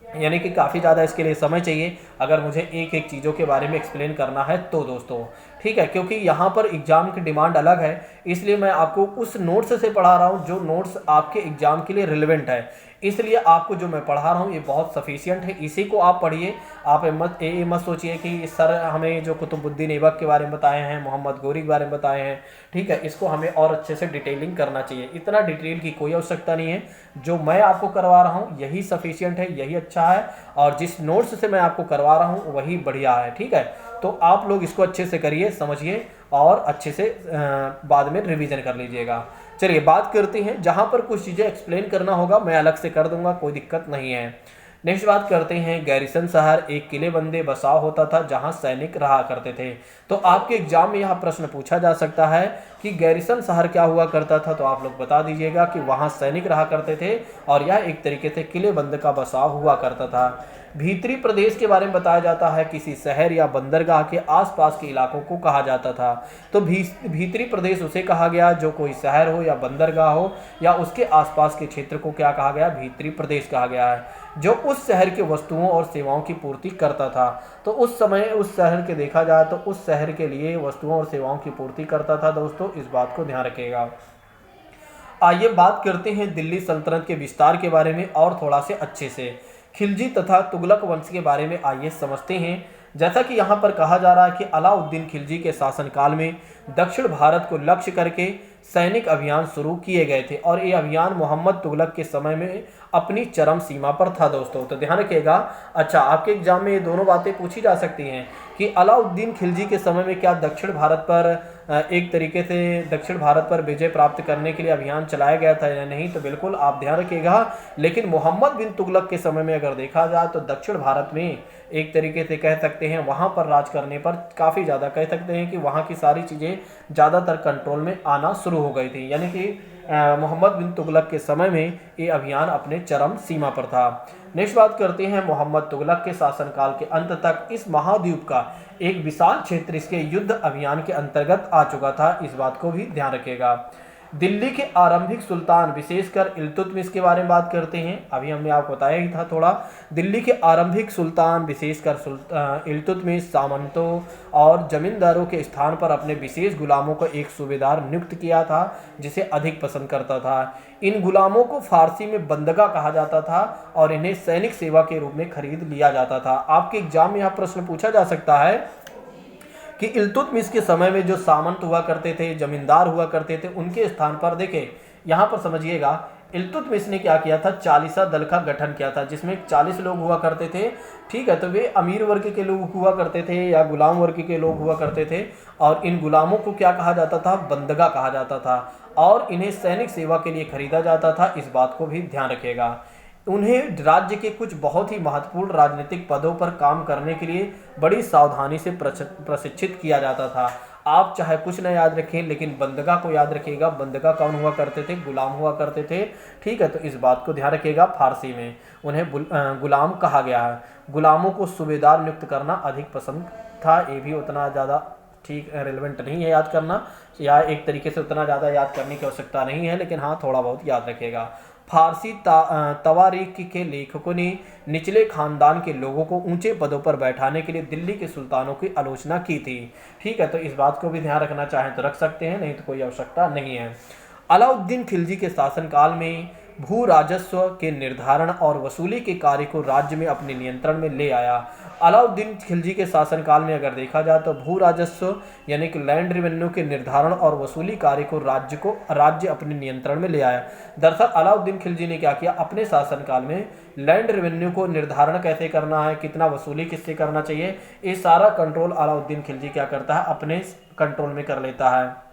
यानी कि काफ़ी ज़्यादा इसके लिए समय चाहिए अगर मुझे एक एक चीज़ों के बारे में एक्सप्लेन करना है तो दोस्तों। ठीक है, क्योंकि यहाँ पर एग्ज़ाम की डिमांड अलग है, इसलिए मैं आपको उस नोट्स से पढ़ा रहा हूँ जो नोट्स आपके एग्ज़ाम के लिए रिलेवेंट है। इसलिए आपको जो मैं पढ़ा रहा हूँ ये बहुत सफिशिएंट है, इसी को आप पढ़िए। आप मत सोचिए कि सर हमें जो कुतुबुद्दीन ऐबक के बारे में बताए हैं, मोहम्मद गोरी के बारे में बताए हैं, ठीक है, इसको हमें और अच्छे से डिटेलिंग करना चाहिए। इतना डिटेल की कोई आवश्यकता नहीं है, जो मैं आपको करवा रहा हूँ यही सफिशिएंट है, यही अच्छा है, और जिस नोट्स से मैं आपको करवा रहा हूँ वही बढ़िया है। ठीक है, तो आप लोग इसको अच्छे से करिए, समझिए और अच्छे से बाद में रिवीजन कर लीजिएगा। चलिए बात करते हैं, जहाँ पर कुछ चीज़ें एक्सप्लेन करना होगा मैं अलग से कर दूंगा, कोई दिक्कत नहीं है। नेक्स्ट बात करते हैं, गैरिसन शहर एक किलेबंदी बसाव होता था जहां सैनिक रहा करते थे। तो आपके एग्जाम में यह प्रश्न पूछा जा सकता है कि गैरिसन शहर क्या हुआ करता था, तो आप लोग बता दीजिएगा कि वहां सैनिक रहा करते थे और यह एक तरीके से किलेबंद का बसाव हुआ करता था। भीतरी प्रदेश के बारे में बताया जाता है, किसी शहर या बंदरगाह के आसपास के इलाकों को कहा जाता था। तो भीतरी प्रदेश उसे कहा गया जो कोई शहर हो या बंदरगाह हो या उसके आसपास के क्षेत्र को क्या कहा गया, भीतरी प्रदेश कहा गया है, जो उस शहर के वस्तुओं और सेवाओं की पूर्ति करता था। तो उस समय उस शहर के देखा जाए तो उस शहर के लिए वस्तुओं और सेवाओं की पूर्ति करता था दोस्तों, इस बात को ध्यान रखिएगा। आइए बात करते हैं दिल्ली सल्तनत के विस्तार के बारे में और थोड़ा से अच्छे से। खिलजी तथा तुगलक वंश के बारे में आइए समझते हैं। जैसा कि यहाँ पर कहा जा रहा है कि अलाउद्दीन खिलजी के शासनकाल में दक्षिण भारत को लक्ष्य करके सैनिक अभियान शुरू किए गए थे और ये अभियान मोहम्मद तुगलक के समय में अपनी चरम सीमा पर था दोस्तों, तो ध्यान रखिएगा। अच्छा, आपके एग्जाम में ये दोनों बातें पूछी जा सकती हैं कि अलाउद्दीन खिलजी के समय में क्या दक्षिण भारत पर एक तरीके से दक्षिण भारत पर विजय प्राप्त करने के लिए अभियान चलाया गया था या नहीं, तो बिल्कुल आप ध्यान रखिएगा। लेकिन मोहम्मद बिन तुगलक के समय में अगर देखा जाए तो दक्षिण भारत में एक तरीके से कह सकते हैं वहाँ पर राज करने पर काफ़ी ज़्यादा कह सकते हैं कि वहाँ की सारी चीज़ें ज़्यादातर कंट्रोल में आना शुरू हो गई थी, यानी कि मोहम्मद बिन तुगलक के समय में ये अभियान अपने चरम सीमा पर था। नेक्स्ट बात करते हैं, मोहम्मद तुगलक के शासनकाल के अंत तक इस महाद्वीप का एक विशाल क्षेत्र इसके युद्ध अभियान के अंतर्गत आ चुका था, इस बात को भी ध्यान रखिएगा। दिल्ली के आरंभिक सुल्तान विशेषकर इल्तुतमिश के बारे में बात करते हैं, अभी हमने आपको बताया ही था थोड़ा। दिल्ली के आरंभिक सुल्तान विशेषकर इल्तुतमिश सामंतों और जमींदारों के स्थान पर अपने विशेष गुलामों को एक सूबेदार नियुक्त किया था जिसे अधिक पसंद करता था। इन गुलामों को फारसी में बंदगा कहा जाता था और इन्हें सैनिक सेवा के रूप में खरीद लिया जाता था। आपके एग्जाम में यह प्रश्न पूछा जा सकता है कि इल्तुतमिश के समय में जो सामंत हुआ करते थे, जमींदार हुआ करते थे, उनके स्थान पर देखें यहाँ पर समझिएगा, इल्तुतमिश ने क्या किया था, चालीसा दल का गठन किया था, जिसमें 40 लोग हुआ करते थे। ठीक है, तो वे अमीर वर्ग के लोग हुआ करते थे या गुलाम वर्ग के लोग हुआ करते थे, और इन गुलामों को क्या कहा जाता था, बंदगा कहा जाता था, और इन्हें सैनिक सेवा के लिए खरीदा जाता था। इस बात को भी ध्यान रखिएगा। उन्हें राज्य के कुछ बहुत ही महत्वपूर्ण राजनीतिक पदों पर काम करने के लिए बड़ी सावधानी से प्रशिक्षित किया जाता था। आप चाहे कुछ न याद रखें, लेकिन बंदगा को याद रखिएगा। बंदगा कौन हुआ करते थे, गुलाम हुआ करते थे। ठीक है, तो इस बात को ध्यान रखिएगा। फारसी में उन्हें गुलाम कहा गया है। गुलामों को सूबेदार नियुक्त करना अधिक पसंद था। ये भी उतना ज़्यादा ठीक रेलेवेंट नहीं है याद करना, या एक तरीके से उतना ज़्यादा याद करने की आवश्यकता नहीं है, लेकिन हाँ थोड़ा बहुत याद रखिएगा। फारसी तवारीख के लेखकों ने निचले खानदान के लोगों को ऊंचे पदों पर बैठाने के लिए दिल्ली के सुल्तानों की आलोचना की थी। ठीक है, तो इस बात को भी ध्यान रखना चाहें तो रख सकते हैं, नहीं तो कोई आवश्यकता नहीं है। अलाउद्दीन खिलजी के शासनकाल में भू राजस्व के निर्धारण और वसूली के कार्य को राज्य में अपने नियंत्रण में ले आया। अलाउद्दीन खिलजी के शासनकाल में अगर देखा जाए तो भू राजस्व यानी कि लैंड रेवेन्यू के निर्धारण और वसूली कार्य को राज्य अपने नियंत्रण में ले आया। दरअसल अलाउद्दीन खिलजी ने क्या किया, अपने शासनकाल में लैंड रेवेन्यू को निर्धारण कैसे करना है, कितना वसूली किससे करना चाहिए, ये सारा कंट्रोल अलाउद्दीन खिलजी क्या करता है, अपने कंट्रोल में कर लेता है।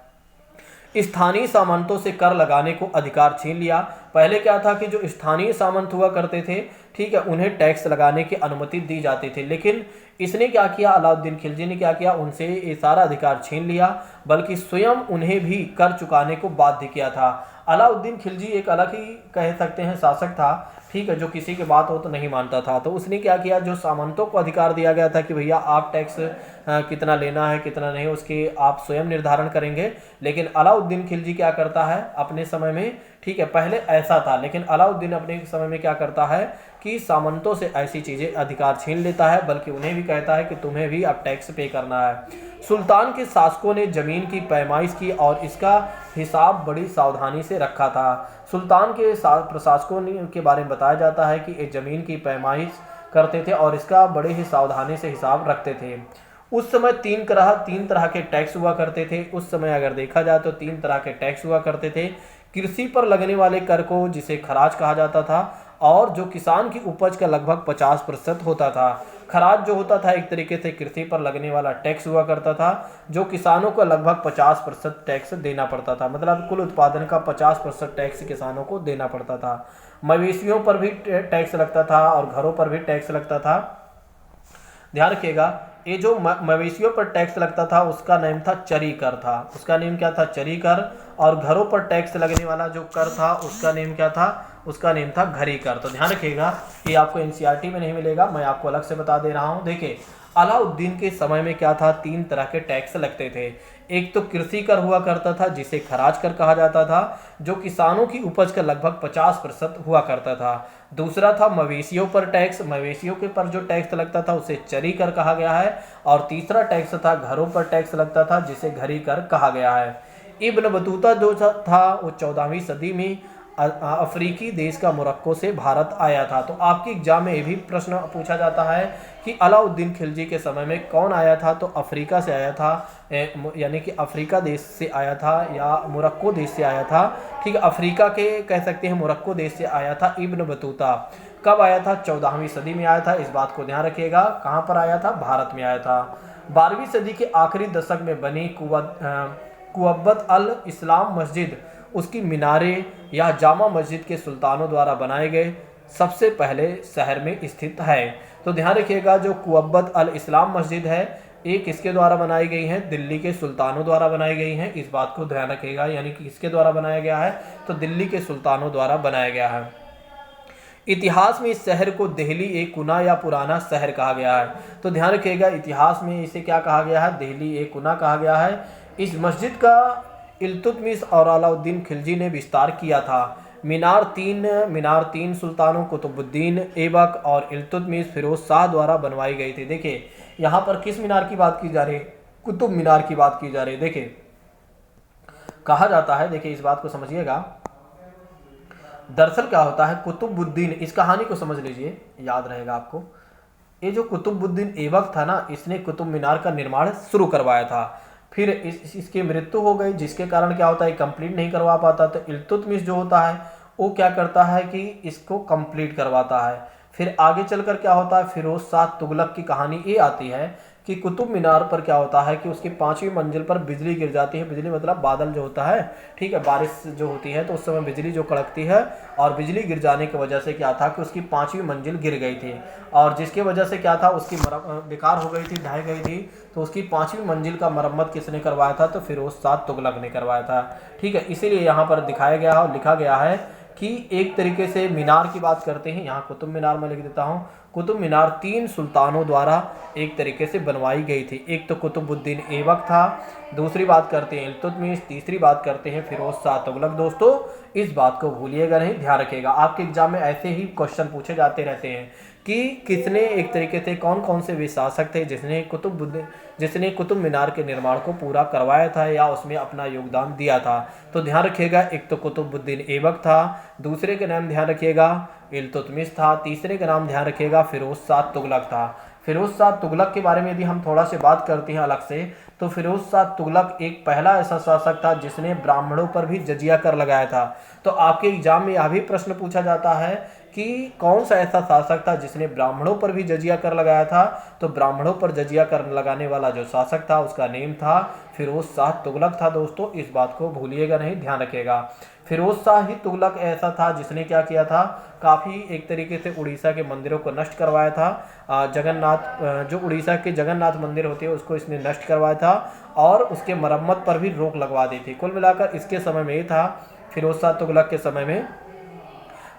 स्थानीय सामंतों से कर लगाने को अधिकार छीन लिया। पहले क्या था कि जो स्थानीय सामंत हुआ करते थे, ठीक है, उन्हें टैक्स लगाने की अनुमति दी जाती थी, लेकिन इसने क्या किया, अलाउद्दीन खिलजी ने क्या किया, उनसे ये सारा अधिकार छीन लिया, बल्कि स्वयं उन्हें भी कर चुकाने को बाध्य किया था। अलाउद्दीन खिलजी एक अलग ही कह सकते हैं शासक था, ठीक है, जो किसी की बात हो तो नहीं मानता था। तो उसने क्या किया, जो सामंतों को अधिकार दिया गया था कि भैया आप टैक्स कितना लेना है कितना नहीं, उसके आप स्वयं निर्धारण करेंगे, लेकिन अलाउद्दीन खिलजी क्या करता है अपने समय में, ठीक है, पहले ऐसा था, लेकिन अलाउद्दीन अपने समय में क्या करता है कि सामंतों से ऐसी चीज़ें अधिकार छीन लेता है, बल्कि उन्हें भी कहता है कि तुम्हें भी अब टैक्स पे करना है। सुल्तान के शासकों ने जमीन की पैमाइश की और इसका हिसाब बड़ी सावधानी से रखा था। सुल्तान के प्रशासकों के बारे में बताया जाता है कि ये जमीन की पैमाइश करते थे और इसका बड़े ही सावधानी से हिसाब रखते थे। उस समय तीन तरह के टैक्स हुआ करते थे। उस समय अगर देखा जाए तो 3 तरह के टैक्स हुआ करते थे। कृषि पर लगने वाले कर को, जिसे खराज कहा जाता था, और जो किसान की उपज का लगभग 50% होता था। खराज जो होता था एक तरीके से कृषि पर लगने वाला टैक्स हुआ करता था, जो किसानों को लगभग 50% टैक्स देना पड़ता था, मतलब कुल उत्पादन का 50% टैक्स किसानों को देना पड़ता था। मवेशियों पर भी टैक्स लगता था और घरों पर भी टैक्स लगता था। ध्यान रखिएगा, ये जो मवेशियों पर टैक्स लगता था उसका नाम था चरी कर था, उसका नेम क्या था, चरी कर। और घरों पर टैक्स लगने वाला जो कर था उसका नेम क्या था, उसका नेम था घरी कर। तो ध्यान रखिएगा, ये आपको एनसीईआरटी में नहीं मिलेगा, मैं आपको अलग से बता दे रहा हूँ। देखिए अलाउद्दीन के समय में क्या था, 3 तरह के टैक्स लगते थे। एक तो कृषि कर हुआ करता था, जिसे खराज कर कहा जाता था, जो किसानों की उपज का लगभग 50% हुआ करता था। दूसरा था मवेशियों पर टैक्स, मवेशियों के पर जो टैक्स लगता था उसे चरी कर कहा गया है। और तीसरा टैक्स था घरों पर टैक्स लगता था, जिसे घरी कर कहा गया है। इब्न बतूता जो था वो 14वीं सदी में अफ्रीकी देश का मोरक्को से भारत आया था। तो आपके एग्जाम में ये भी प्रश्न पूछा जाता है कि अलाउद्दीन खिलजी के समय में कौन आया था, तो अफ्रीका से आया था, यानी कि अफ्रीका देश से आया था या मोरक्को देश से आया था। ठीक है, अफ्रीका के कह सकते हैं, मोरक्को देश से आया था इब्न बतूता। कब आया था, 14वीं सदी में आया था। इस बात को ध्यान रखिएगा, कहाँ पर आया था, भारत में आया था। 12वीं सदी के आखिरी दशक में बनी कुव्वत अल इस्लाम मस्जिद, उसकी मीनारे या जामा मस्जिद के सुल्तानों द्वारा बनाए गए सबसे पहले शहर में स्थित है। तो ध्यान रखिएगा, जो कुव्वत अल इस्लाम मस्जिद है ये किसके द्वारा बनाई गई है, दिल्ली के सुल्तानों द्वारा बनाई गई है। इस बात को ध्यान रखिएगा, यानी कि किसके द्वारा बनाया गया है, तो दिल्ली के सुल्तानों द्वारा बनाया गया है। इतिहास में इस शहर को देहली ए कुना या पुराना शहर कहा गया है। तो ध्यान रखिएगा, इतिहास में इसे क्या कहा गया है, देहली ए कुना कहा गया है। इस मस्जिद का इल्तुतमिश और अलाउद्दीन खिलजी ने विस्तार किया था। मीनार तीन सुल्तानों कुतुबुद्दीन ऐबक और इल्तुतमिश फिरोज शाह द्वारा बनवाई गई थी। देखिए यहाँ पर किस मीनार की बात की जा रही है, कुतुब मीनार की बात की जा रही है। देखिए कहा जाता है, देखिए इस बात को समझिएगा, दरअसल क्या होता है, कुतुबुद्दीन, इस कहानी को समझ लीजिए, याद रहेगा आपको। ये जो कुतुबुद्दीन ऐबक था ना, इसने कुतुब मीनार का निर्माण शुरू करवाया था। फिर इसकी मृत्यु हो गई, जिसके कारण क्या होता है, कंप्लीट नहीं करवा पाता। तो इल्तुतमिश जो होता है वो क्या करता है कि इसको कंप्लीट करवाता है। फिर आगे चलकर क्या होता है, फिरोज शाह तुगलक की कहानी ये आती है कि कुतुब मीनार पर क्या होता है कि उसकी 5वीं मंजिल पर बिजली गिर जाती है। बिजली मतलब बादल जो होता है, ठीक है, बारिश जो होती है तो उस समय बिजली जो कड़कती है, और बिजली गिर जाने की वजह से क्या था कि उसकी 5वीं मंजिल गिर गई थी, और जिसकी वजह से क्या था उसकी बेकार हो गई थी, ढह गई थी। तो उसकी 5वीं मंजिल का मरम्मत किसने करवाया था, तो फिरोज शाह तुगलक ने करवाया था। ठीक है, इसीलिए यहाँ पर दिखाया गया और लिखा गया है कि एक तरीके से मीनार की बात करते हैं, यहाँ कुतुब मीनार में लिख देता हूँ। कुतुब मीनार 3 सुल्तानों द्वारा एक तरीके से बनवाई गई थी। एक तो कुतुबुद्दीन ऐबक था, दूसरी बात करते हैं इल्तुतमिश, तीसरी बात करते हैं फिरोज शाह तुगलक। दोस्तों इस बात को भूलिएगा नहीं, ध्यान रखिएगा, आपके एग्जाम में ऐसे ही क्वेश्चन पूछे जाते रहते हैं कि किसने एक तरीके से कौन कौन से वे शासक थे जिसने कुतुब मीनार के निर्माण को पूरा करवाया था या उसमें अपना योगदान दिया था। तो ध्यान रखिएगा, एक तो कुतुबुद्दीन ऐबक था, दूसरे का नाम ध्यान रखिएगा इल्तुतमिश था, तीसरे का नाम ध्यान रखिएगा फिरोज शाह तुगलक था। फिरोज शाह तुगलक के बारे में यदि हम थोड़ा से बात करते हैं अलग से, तो फिरोज शाह तुगलक एक पहला ऐसा शासक था जिसने ब्राह्मणों पर भी जजिया कर लगाया था। तो आपके एग्जाम में यह भी प्रश्न पूछा जाता है कि कौन सा ऐसा शासक था जिसने ब्राह्मणों पर भी जजिया कर लगाया था। तो ब्राह्मणों पर जजिया कर लगाने वाला जो शासक था उसका नेम था फिरोज शाह तुगलक था। दोस्तों इस बात को भूलिएगा नहीं, ध्यान रखिएगा। फिरोज शाह ही तुगलक ऐसा था जिसने क्या किया था, काफ़ी एक तरीके से उड़ीसा के मंदिरों को नष्ट करवाया था। जगन्नाथ जो उड़ीसा के जगन्नाथ मंदिर होते हैं उसको इसने नष्ट करवाया था और उसके मरम्मत पर भी रोक लगवा दी थी। कुल मिलाकर इसके समय में ये था, फिरोज शाह तुगलक के समय में,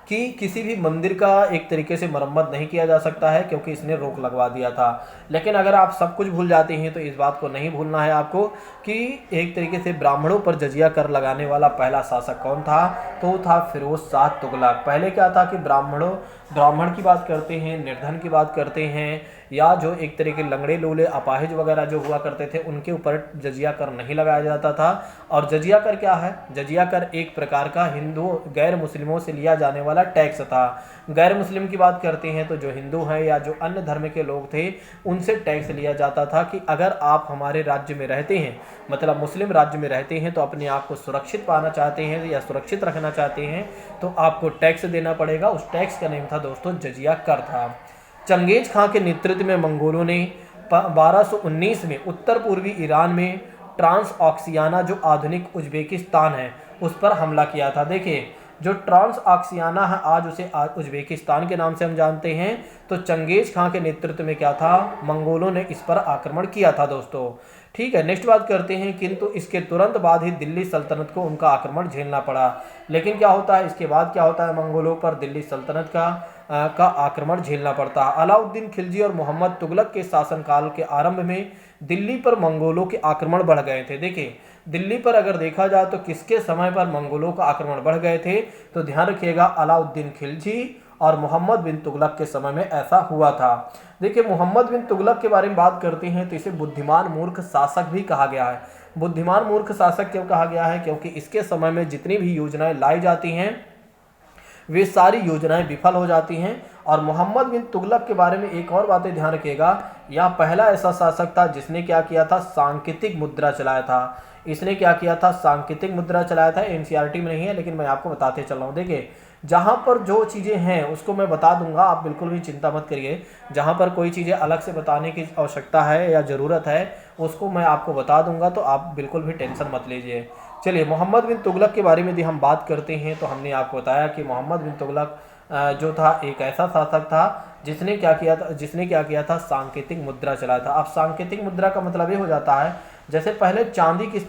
कि किसी भी मंदिर का एक तरीके से मरम्मत नहीं किया जा सकता है क्योंकि इसने रोक लगवा दिया था। लेकिन अगर आप सब कुछ भूल जाते हैं तो इस बात को नहीं भूलना है आपको कि एक तरीके से ब्राह्मणों पर जजिया कर लगाने वाला पहला शासक कौन था, तो था फिरोज शाह तुगलक। पहले क्या था कि ब्राह्मण की बात करते हैं, निर्धन की बात करते हैं, या जो एक तरह के लंगड़े लूले अपाहिज वगैरह जो हुआ करते थे उनके ऊपर जजिया कर नहीं लगाया जाता था। और जजिया कर क्या है, जजिया कर एक प्रकार का हिंदू गैर मुस्लिमों से लिया जाने वाला टैक्स था। गैर मुस्लिम की बात करते हैं तो जो हिंदू हैं या जो अन्य धर्म के लोग थे उनसे टैक्स लिया जाता था कि अगर आप हमारे राज्य में रहते हैं, मतलब मुस्लिम राज्य में रहते हैं, तो अपने आप को सुरक्षित पाना चाहते हैं या सुरक्षित रखना चाहते हैं तो आपको टैक्स देना पड़ेगा। उस टैक्स का नेम था दोस्तों जजिया कर था। चंगेज खां के नेतृत्व में मंगोलों ने 1219 में उत्तर पूर्वी ईरान में ट्रांस ऑक्सियाना जो आधुनिक उज्बेकिस्तान है उस पर हमला किया था। देखिए जो ट्रांस ऑक्सियाना है आज उसे उज्बेकिस्तान के नाम से हम जानते हैं। तो चंगेज खां के नेतृत्व में क्या था, मंगोलों ने इस पर आक्रमण किया था दोस्तों। ठीक है, नेक्स्ट बात करते हैं, किंतु इसके तुरंत बाद ही दिल्ली सल्तनत को उनका आक्रमण झेलना पड़ा। लेकिन क्या होता है इसके बाद, क्या होता है, मंगोलों पर दिल्ली सल्तनत का आक्रमण झेलना पड़ता है। अलाउद्दीन खिलजी और मोहम्मद तुगलक के शासनकाल के आरंभ में दिल्ली पर मंगोलों के आक्रमण बढ़ गए थे। देखिए दिल्ली पर अगर देखा जाए तो किसके समय पर मंगोलों का आक्रमण बढ़ गए थे, तो ध्यान रखिएगा अलाउद्दीन खिलजी और मोहम्मद बिन तुगलक के समय में ऐसा हुआ था। देखिए मोहम्मद बिन तुगलक के बारे में बात करते हैं तो इसे बुद्धिमान मूर्ख शासक भी कहा गया है। बुद्धिमान मूर्ख शासक क्यों कहा गया है, क्योंकि इसके समय में जितनी भी योजनाएं लाई जाती हैं वे सारी योजनाएं विफल हो जाती हैं। और मोहम्मद बिन तुगलक के बारे में एक और बातें ध्यान रखिएगा, यह पहला ऐसा शासक था जिसने क्या किया था, सांकेतिक मुद्रा चलाया था। इसने क्या किया था, सांकेतिक मुद्रा चलाया था। एनसीईआरटी में नहीं है लेकिन मैं आपको बताते चल रहा हूँ। देखिए जहाँ पर जो चीज़ें हैं उसको मैं बता दूंगा, आप बिल्कुल भी चिंता मत करिए। जहाँ पर कोई चीज़ें अलग से बताने की आवश्यकता है या ज़रूरत है उसको मैं आपको बता दूंगा, तो आप बिल्कुल भी टेंशन मत लीजिए। चलिए मोहम्मद बिन तुगलक के बारे में यदि हम बात करते हैं तो हमने आपको बताया कि मोहम्मद बिन तुगलक जो था एक ऐसा शासक था जिसने क्या किया था, सांकेतिक मुद्रा चलाया था। अब सांकेतिक मुद्रा का मतलब ये हो जाता है जैसे पहले चांदी के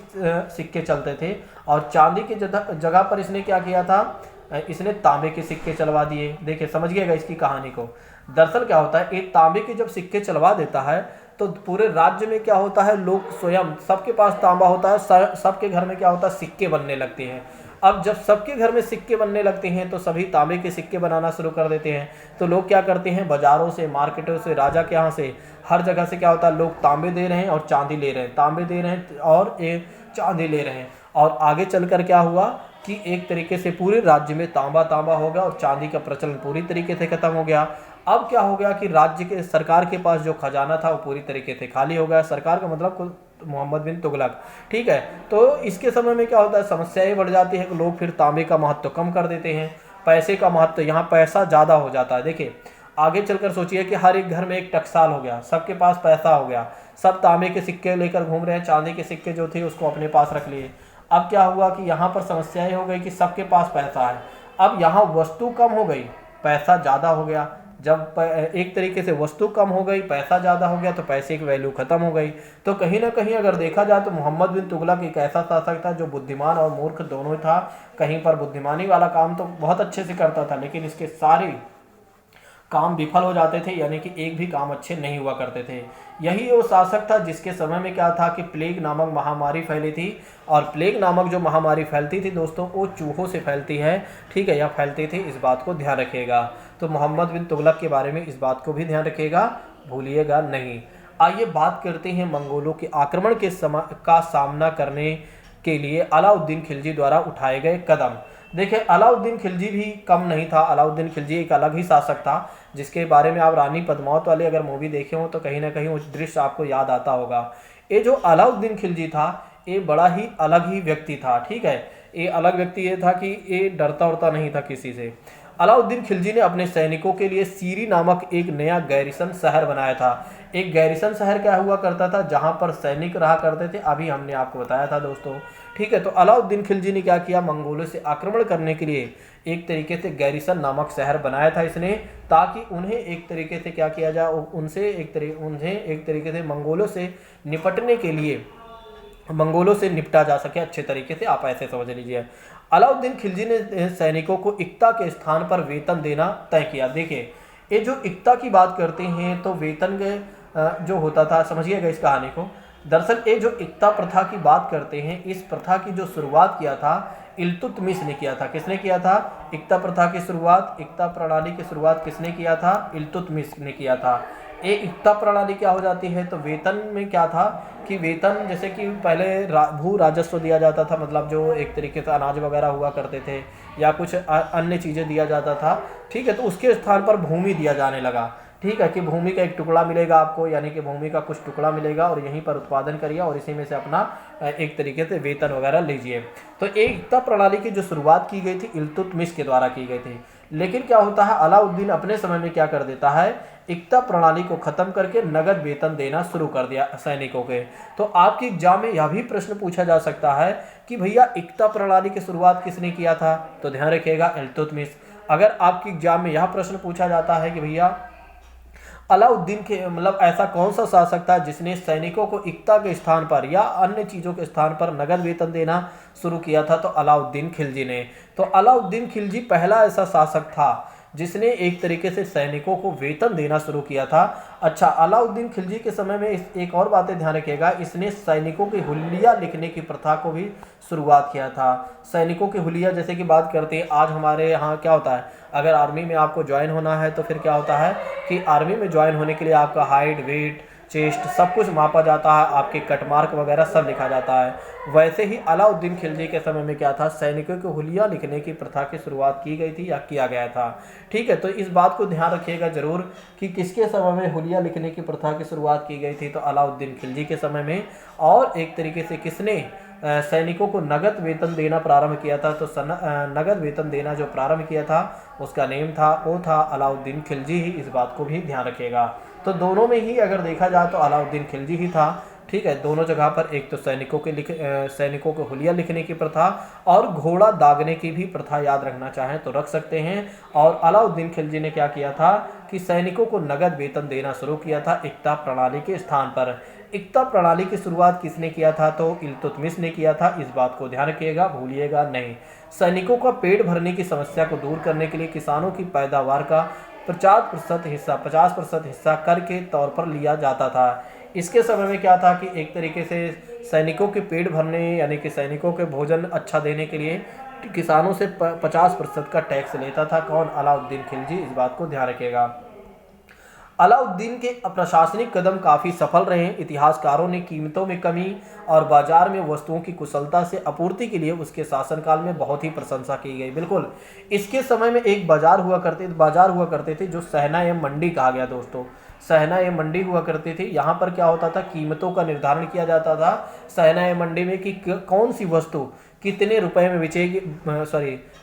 सिक्के चलते थे और चांदी की जगह पर इसने क्या किया था, इसने तांबे के सिक्के चलवा दिए। देखिए समझिएगा इसकी कहानी को। दरअसल क्या होता है, एक तांबे के जब सिक्के चलवा देता है तो पूरे राज्य में क्या होता है, लोग स्वयं सबके पास तांबा होता है, सबके घर में क्या होता है, सिक्के बनने लगते हैं। अब जब सबके घर में सिक्के बनने लगते हैं तो सभी तांबे के सिक्के बनाना शुरू कर देते हैं। तो लोग क्या करते हैं, बाजारों से, मार्केटों से, राजा के यहाँ से, हर जगह से क्या होता है, लोग तांबे दे रहे हैं और चांदी ले रहे हैं, तांबे दे रहे हैं और चांदी ले रहे हैं। और आगे चलकर क्या हुआ कि एक तरीके से पूरे राज्य में तांबा हो गया और चांदी का प्रचलन पूरी तरीके से खत्म हो गया। अब क्या हो गया कि राज्य के सरकार के पास जो खजाना था वो पूरी तरीके से खाली हो गया। सरकार का मतलब मोहम्मद बिन तुगलक। ठीक है, तो इसके समय में क्या होता है, समस्याएं बढ़ जाती है कि लोग फिर तांबे का महत्व कम कर देते हैं, पैसे का महत्व, यहाँ पैसा ज़्यादा हो जाता है। देखिए आगे चलकर सोचिए कि हर एक घर में एक टकसाल हो गया, सबके पास पैसा हो गया, सब तांबे के सिक्के लेकर घूम रहे हैं, चांदी के सिक्के जो थे उसको अपने पास रख लिए। अब क्या हुआ कि यहाँ पर समस्याएं हो गई कि सबके पास पैसा है, अब यहाँ वस्तु कम हो गई, पैसा ज़्यादा हो गया। जब एक तरीके से वस्तु कम हो गई, पैसा ज़्यादा हो गया, तो पैसे की वैल्यू ख़त्म हो गई। तो कहीं ना कहीं अगर देखा जाए तो मोहम्मद बिन तुगलक एक ऐसा शासक था जो बुद्धिमान और मूर्ख दोनों ही था। कहीं पर बुद्धिमानी वाला काम तो बहुत अच्छे से करता था, लेकिन इसके सारे काम विफल हो जाते थे, यानी कि एक भी काम अच्छे नहीं हुआ करते थे। यही वो शासक था जिसके समय में क्या था कि प्लेग नामक महामारी फैली थी, और प्लेग नामक जो महामारी फैलती थी दोस्तों वो चूहों से फैलती है। ठीक है, या फैलती थी, इस बात को ध्यान रखिएगा। तो मोहम्मद बिन तुगलक के बारे में इस बात को भी ध्यान रखिएगा, भूलिएगा नहीं। आइए बात करते हैं मंगोलों के आक्रमण के का सामना करने के लिए अलाउद्दीन खिलजी द्वारा उठाए गए कदम। देखिए अलाउद्दीन खिलजी भी कम नहीं था, अलाउद्दीन खिलजी एक अलग ही शासक था, जिसके बारे में आप रानी पद्मावत वाली अगर मूवी देखे हो तो कहीं ना कहीं वो दृश्य आपको याद आता होगा। ये जो अलाउद्दीन खिलजी था ये बड़ा ही अलग ही व्यक्ति था। ठीक है, ये अलग व्यक्ति ये था कि ये डरता उड़ता नहीं था किसी से। अलाउद्दीन खिलजी ने अपने सैनिकों के लिए सीरी नामक एक नया गैरिसन शहर बनाया था। एक गैरिसन शहर क्या हुआ करता था, जहां पर सैनिक रहा करते थे, अभी हमने आपको बताया था दोस्तों। ठीक है, तो अलाउद्दीन खिलजी ने क्या किया, मंगोलों से आक्रमण करने के लिए एक तरीके से गैरिसन नामक शहर बनाया था इसने, ताकि उन्हें एक तरीके से क्या किया जाए, उन्हें एक तरीके से मंगोलों से निपटने के लिए, मंगोलों से निपटा जा सके अच्छे तरीके से, आप ऐसे समझ लीजिए। अलाउद्दीन खिलजी ने सैनिकों को इक्ता के स्थान पर वेतन देना तय किया। देखिए ये जो इक्ता की बात करते हैं तो वेतन के जो होता था, समझिएगा इस कहानी को। दरअसल ये जो इक्ता प्रथा की बात करते हैं, इस प्रथा की जो शुरुआत किया था इल्तुतमिश ने किया था। किसने किया था इक्ता प्रथा की शुरुआत, इक्ता प्रणाली की शुरुआत किसने किया था, इल्तुतमिश ने किया था। ये इक्ता प्रणाली क्या हो जाती है, तो वेतन में क्या था कि वेतन जैसे कि पहले भू राजस्व दिया जाता था, मतलब जो एक तरीके से अनाज वगैरह हुआ करते थे या कुछ अन्य चीज़ें दिया जाता था। ठीक है, तो उसके स्थान पर भूमि दिया जाने लगा। ठीक है, कि भूमि का एक टुकड़ा मिलेगा आपको, यानी कि भूमि का कुछ टुकड़ा मिलेगा और यहीं पर उत्पादन करिए और इसी में से अपना एक तरीके से वेतन वगैरह लीजिए। तो एकता प्रणाली की जो शुरुआत की गई थी इल्तुतमिश के द्वारा की गई थी। लेकिन क्या होता है, अलाउद्दीन अपने समय में क्या कर देता है, एकता प्रणाली को खत्म करके नगद वेतन देना शुरू कर दिया सैनिकों के। तो आपके एग्जाम में यह भी प्रश्न पूछा जा सकता है कि भैया एकता प्रणाली की शुरुआत किसने किया था, तो ध्यान रखिएगा इल्तुतमिश। अगर आपके एग्जाम में यह प्रश्न पूछा जाता है कि भैया अलाउद्दीन के मतलब ऐसा कौन सा शासक था जिसने सैनिकों को इक्ता के स्थान पर या अन्य चीज़ों के स्थान पर नगद वेतन देना शुरू किया था, तो अलाउद्दीन खिलजी ने। तो अलाउद्दीन खिलजी पहला ऐसा शासक था जिसने एक तरीके से सैनिकों को वेतन देना शुरू किया था। अच्छा, अलाउद्दीन खिलजी के समय में एक और बातें ध्यान रखिएगा, इसने सैनिकों की हुलिया लिखने की प्रथा को भी शुरुआत किया था। सैनिकों की हुलिया जैसे कि बात करते हैं, आज हमारे यहाँ क्या होता है, अगर आर्मी में आपको ज्वाइन होना है तो फिर क्या होता है कि आर्मी में ज्वाइन होने के लिए आपका हाइट, वेट, चेस्ट सब कुछ मापा जाता है, आपके कट मार्क वगैरह सब लिखा जाता है। वैसे ही अलाउद्दीन खिलजी के समय में क्या था, सैनिकों को हुलिया लिखने की प्रथा की शुरुआत की गई थी या किया गया था। ठीक है, तो इस बात को ध्यान रखिएगा जरूर कि किसके समय में हुलिया लिखने की प्रथा की शुरुआत की गई थी, तो अलाउद्दीन खिलजी के समय में। और एक तरीके से किसने सैनिकों को नगद वेतन देना प्रारंभ किया था, तो नगद वेतन देना जो प्रारंभ किया था उसका नेम था, वो था अलाउद्दीन खिलजी ही, इस बात को भी ध्यान रखिएगा। तो दोनों में ही अगर देखा जाए तो अलाउद्दीन खिलजी ही था। ठीक है, दोनों जगह पर एक तो सैनिकों को हुलिया लिखने की प्रथा और घोड़ा दागने की भी प्रथा याद रखना चाहें तो रख सकते हैं। और अलाउद्दीन खिलजी ने क्या किया था कि सैनिकों को नगद वेतन देना शुरू किया था इक्ता प्रणाली के स्थान पर। इक्ता प्रणाली की शुरुआत किसने किया था, तो इल्तुतमिश ने किया था, इस बात को ध्यान रखिएगा, भूलिएगा नहीं। सैनिकों का पेट भरने की समस्या को दूर करने के लिए किसानों की पैदावार का 50% हिस्सा कर के तौर पर लिया जाता था। इसके समय में क्या था कि एक तरीके से सैनिकों के पेट भरने यानी कि सैनिकों के भोजन अच्छा देने के लिए किसानों से 50% का टैक्स लेता था कौन, अलाउद्दीन खिलजी, इस बात को ध्यान रखिएगा। अलाउद्दीन के प्रशासनिक कदम काफ़ी सफल रहे। इतिहासकारों ने कीमतों में कमी और बाजार में वस्तुओं की कुशलता से आपूर्ति के लिए उसके शासनकाल में बहुत ही प्रशंसा की गई। बिल्कुल, इसके समय में एक बाजार हुआ करते थे जो सहना एवं मंडी कहा गया दोस्तों। सहना ए मंडी हुआ करती थी। यहाँ पर क्या होता था, कीमतों का निर्धारण किया जाता था सहना ए मंडी में कि कौन सी वस्तु कितने रुपए में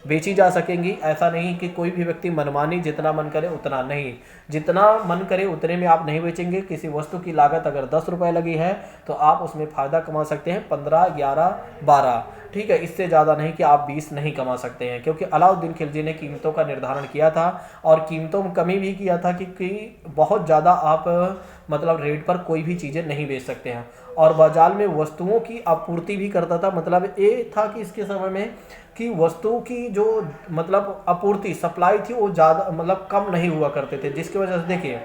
बेची जा सकेंगी। ऐसा नहीं कि कोई भी व्यक्ति मनमानी जितना मन करे उतना नहीं, जितना मन करे उतने में आप नहीं बेचेंगे। किसी वस्तु की लागत अगर 10 रुपये लगी है तो आप उसमें फ़ायदा कमा सकते हैं 15, 11, 12, ठीक है, इससे ज़्यादा नहीं कि आप 20 नहीं कमा सकते हैं, क्योंकि अलाउद्दीन खिलजी ने कीमतों का निर्धारण किया था और कीमतों में कमी भी किया था कि बहुत ज़्यादा आप मतलब रेट पर कोई भी चीज़ें नहीं बेच सकते हैं। और बाजार में वस्तुओं की आपूर्ति भी करता था। मतलब ये था कि इसके समय में कि वस्तुओं की जो मतलब आपूर्ति सप्लाई थी वो ज़्यादा मतलब कम नहीं हुआ करते थे, जिसकी वजह से देखिए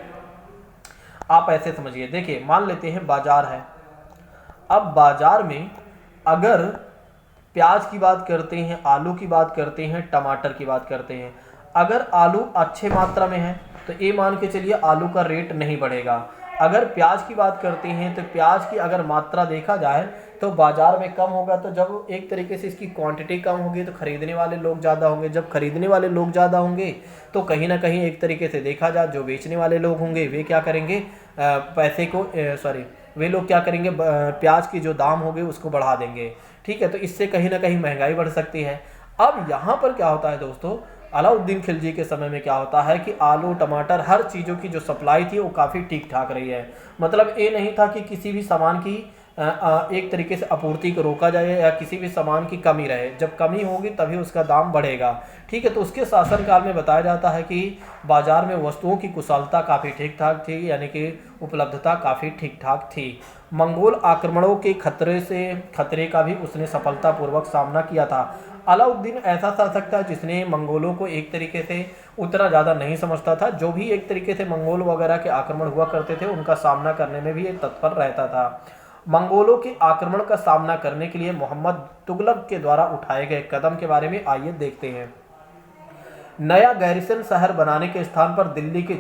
आप ऐसे समझिए, देखिए मान लेते हैं बाजार है। अब बाजार में अगर प्याज की बात करते हैं, आलू की बात करते हैं, टमाटर की बात करते हैं, अगर आलू अच्छे मात्रा में है तो ये मान के चलिए आलू का रेट नहीं बढ़ेगा। अगर प्याज की बात करते हैं तो प्याज की अगर मात्रा देखा जाए तो बाजार में कम होगा, तो जब एक तरीके से इसकी क्वांटिटी कम होगी तो खरीदने वाले लोग ज़्यादा होंगे। जब खरीदने वाले लोग ज़्यादा होंगे तो कहीं ना कहीं एक तरीके से देखा जाए जो बेचने वाले लोग होंगे वे क्या करेंगे, वे लोग क्या करेंगे, प्याज की जो दाम होंगे उसको बढ़ा देंगे, ठीक है। तो इससे कहीं ना कहीं महंगाई बढ़ सकती है। अब यहाँ पर क्या होता है दोस्तों, अलाउद्दीन खिलजी के समय में क्या होता है कि आलू टमाटर हर चीज़ों की जो सप्लाई थी वो काफ़ी ठीक ठाक रही है। मतलब ये नहीं था कि किसी भी सामान की एक तरीके से आपूर्ति को रोका जाए या किसी भी सामान की कमी रहे। जब कमी होगी तभी उसका दाम बढ़ेगा, ठीक है। तो उसके शासनकाल में बताया जाता है कि बाजार में वस्तुओं की कुशलता काफ़ी ठीक ठाक थी, यानी कि उपलब्धता काफ़ी ठीक ठाक थी। मंगोल आक्रमणों के खतरे का भी उसने सफलतापूर्वक सामना किया था। अलाउद्दीन ऐसा शासक था जिसने मंगोलों को एक तरीके से उतना ज़्यादा नहीं समझता था। जो भी एक तरीके से मंगोल वगैरह के आक्रमण हुआ करते थे उनका सामना करने में भी ये तत्पर रहता था। मंगोलों के आक्रमण का सामना करने के लिए मोहम्मद तुगलक के द्वारा उठाए गए कदम के बारे में आइए देखते हैं। नया गैरिसन शहर बनाने के स्थान पर दिल्ली के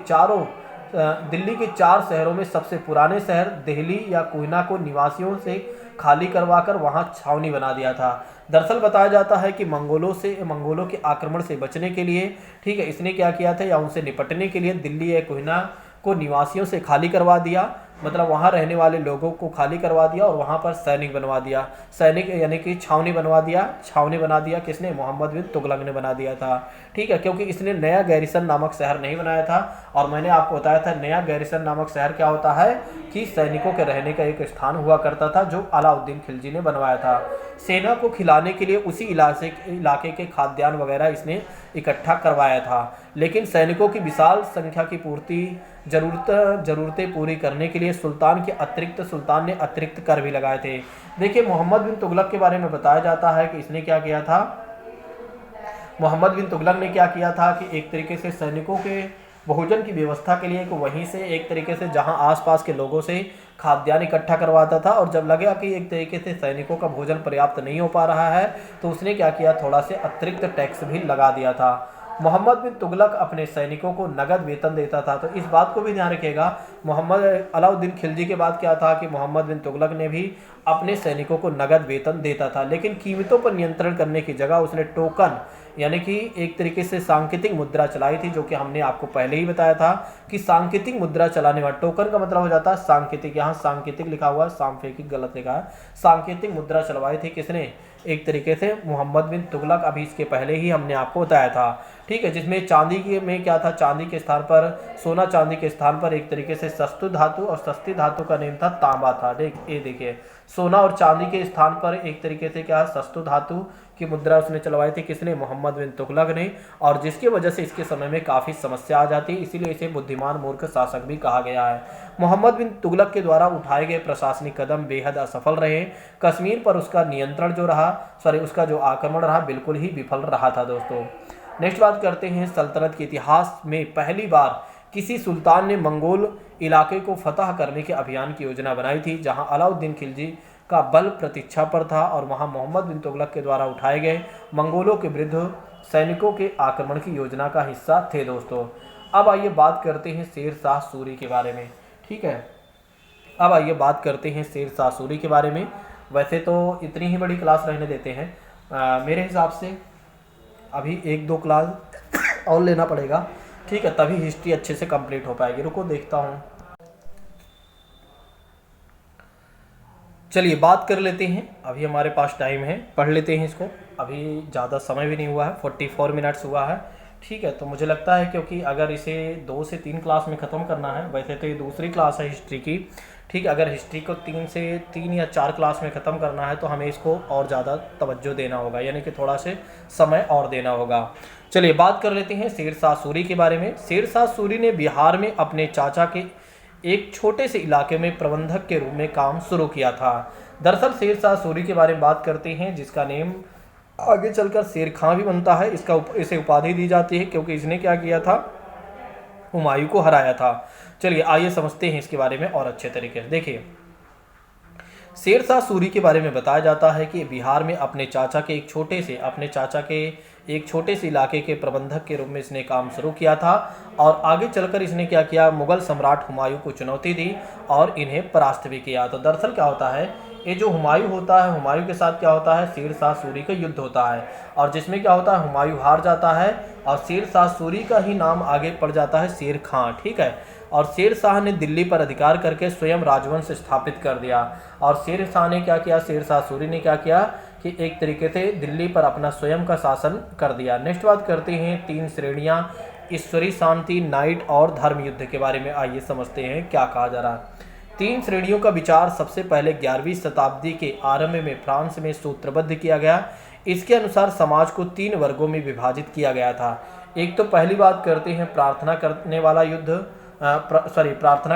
4 शहरों में सबसे पुराने शहर दिल्ली या कोयना को निवासियों से खाली करवाकर वहां छावनी बना दिया था। दरअसल बताया जाता है कि मंगोलों के आक्रमण से बचने के लिए, ठीक है, इसने क्या किया था या उनसे निपटने के लिए दिल्ली या कोयना को निवासियों से खाली करवा दिया, मतलब वहाँ रहने वाले लोगों को खाली करवा दिया और वहाँ पर सैनिक बनवा दिया। सैनिक यानी कि छावनी बना दिया किसने, मोहम्मद बिन तुगलक ने बना दिया था, ठीक है। क्योंकि इसने नया गैरिसन नामक शहर नहीं बनाया था। और मैंने आपको बताया था नया गैरिसन नामक शहर क्या होता है कि सैनिकों के रहने का एक स्थान हुआ करता था जो अलाउद्दीन खिलजी ने बनवाया था। सेना को खिलाने के लिए उसी इलाके के खाद्यान्न वगैरह इसने इकट्ठा करवाया था। लेकिन सैनिकों की विशाल संख्या की जरूरतें पूरी करने के लिए सुल्तान ने अतिरिक्त कर भी लगाए थे। देखिए मोहम्मद बिन तुगलक के बारे में बताया जाता है कि इसने क्या किया था, मोहम्मद बिन तुगलक ने क्या किया था कि एक तरीके से सैनिकों के भोजन की व्यवस्था के लिए वहीं से एक तरीके से जहां आसपास के लोगों से खाद्यान्न इकट्ठा करवाता था। और जब लगा कि एक तरीके से सैनिकों का भोजन पर्याप्त नहीं हो पा रहा है तो उसने क्या किया, थोड़ा से अतिरिक्त टैक्स भी लगा दिया था। मोहम्मद बिन तुगलक अपने सैनिकों को नगद वेतन देता था। तो इस बात को भी ध्यान रखिएगा, अलाउद्दीन खिलजी के बाद क्या था कि मोहम्मद बिन तुगलक ने भी अपने सैनिकों को नगद वेतन देता था। लेकिन कीमतों पर नियंत्रण करने की जगह उसने टोकन यानी कि एक तरीके से सांकेतिक मुद्रा चलाई थी, जो कि हमने आपको पहले ही बताया था कि सांकेतिक मुद्रा चलाने वाला, टोकन का मतलब हो जाता है सांकेतिक, यहाँ सांकेतिक लिखा हुआ है, सांकेतिक गलत लिखा है। सांकेतिक मुद्रा चलवाई थी किसने, एक तरीके से मोहम्मद बिन तुगलक। अभी इसके पहले ही हमने आपको बताया था, ठीक है। जिसमें चांदी में क्या था, चांदी के स्थान पर सोना, चांदी के स्थान पर एक तरीके से सस्तु धातु, और सस्ती धातु का नेम था तांबा था। ये देखिए सोना और चांदी के स्थान पर एक तरीके से क्या सस्तु धातु की मुद्रा उसने चलवाई थी किसने, मोहम्मद बिन तुगलक ने। और जिसकी वजह से इसके समय में काफ़ी समस्या आ जाती है, इसीलिए इसे बुद्धिमान मूर्ख शासक भी कहा गया है। मोहम्मद बिन तुगलक के द्वारा उठाए गए प्रशासनिक कदम बेहद असफल रहे। कश्मीर पर उसका नियंत्रण उसका जो आक्रमण रहा बिल्कुल ही विफल रहा था दोस्तों। नेक्स्ट बात करते हैं, सल्तनत के इतिहास में पहली बार किसी सुल्तान ने मंगोल इलाके को फतह करने के अभियान की योजना बनाई थी, जहां अलाउद्दीन खिलजी का बल प्रतीक्षा पर था और वहां मोहम्मद बिन तुगलक के द्वारा उठाए गए मंगोलों के विरुद्ध सैनिकों के आक्रमण की योजना का हिस्सा थे दोस्तों। अब आइए बात करते हैं शेर शाह सूरी के बारे में, ठीक है। अब आइए बात करते हैं शेर शाह सूरी के बारे में। वैसे तो इतनी ही बड़ी क्लास रहने देते हैं, मेरे हिसाब से अभी 1-2 क्लास और लेना पड़ेगा, ठीक है, तभी हिस्ट्री अच्छे से कंप्लीट हो पाएगी। रुको देखता हूँ। चलिए बात कर लेते हैं, अभी हमारे पास टाइम है, पढ़ लेते हैं इसको। अभी ज़्यादा समय भी नहीं हुआ है, 44 मिनट्स हुआ है। ठीक है, तो मुझे लगता है क्योंकि अगर इसे 2 से 3 क्लास में ख़त्म करना है, वैसे तो ये दूसरी क्लास है हिस्ट्री की। ठीक है, अगर हिस्ट्री को 3 या 4 क्लास में ख़त्म करना है तो हमें इसको और ज़्यादा तवज्जो देना होगा, यानी कि थोड़ा से समय और देना होगा। चलिए बात कर लेते हैं शेरशाह सूरी के बारे में। शेरशाह सूरी ने बिहार में अपने चाचा के एक छोटे से इलाके में प्रबंधक के रूप में काम शुरू किया था। दरअसल शेरशाह सूरी के बारे में बात करते हैं, जिसका नेम आगे चलकर शेर खां भी बनता है। इसे उपाधि दी जाती है क्योंकि इसने क्या किया था, हुमायूं को हराया था। चलिए आइए समझते हैं इसके बारे में और अच्छे तरीके से। देखिए, शेरशाह सूरी के बारे में बताया जाता है कि बिहार में अपने चाचा के एक छोटे से इलाके के प्रबंधक के रूप में इसने काम शुरू किया था और आगे चलकर इसने क्या किया, मुगल सम्राट हुमायूं को चुनौती दी और इन्हें परास्त भी किया। तो दरअसल क्या होता है, ये जो हुमायूं होता है, हुमायूं के साथ क्या होता है, शेरशाह सूरी का युद्ध होता है और जिसमें क्या होता है, हुमायूं हार जाता है और शेरशाह सूरी का ही नाम आगे पड़ जाता है शेर खां। ठीक है, और शेर शाह ने दिल्ली पर अधिकार करके स्वयं राजवंश स्थापित कर दिया। और शेर शाह ने क्या किया, शेरशाह सूरी ने क्या किया कि एक तरीके से दिल्ली पर अपना स्वयं का शासन कर दिया। नेक्स्ट बात करते हैं 3 श्रेणियां, ईश्वरी, शांति, नाइट और धर्म युद्ध के बारे में। आइए समझते हैं क्या कहा जा रहा है। 3 श्रेणियों का विचार सबसे पहले 11वीं शताब्दी के आरंभ में फ्रांस में सूत्रबद्ध किया गया। इसके अनुसार समाज को 3 वर्गों में विभाजित किया गया था। एक तो पहली बात करते हैं प्रार्थना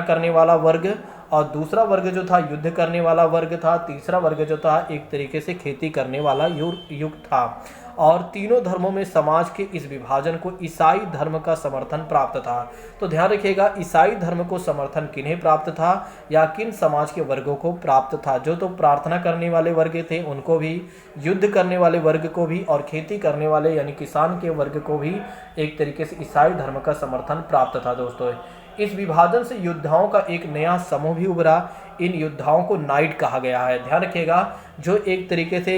करने वाला वर्ग, और दूसरा वर्ग जो था युद्ध करने वाला वर्ग था। तीसरा वर्ग जो था एक तरीके से खेती करने वाला युग था। और तीनों धर्मों में समाज के इस विभाजन को ईसाई धर्म का समर्थन प्राप्त था। तो ध्यान रखिएगा, ईसाई धर्म को समर्थन किन्हें प्राप्त था या किन समाज के वर्गों को प्राप्त था, जो तो प्रार्थना करने वाले वर्ग थे उनको भी, युद्ध करने वाले वर्ग को भी, और खेती करने वाले यानी किसान के वर्ग को भी एक तरीके से ईसाई धर्म का समर्थन प्राप्त था। दोस्तों, इस विभाजन से योद्धाओं का एक नया समूह भी उभरा। इन योद्धाओं को नाइट कहा गया है। ध्यान रखिएगा, जो एक तरीके से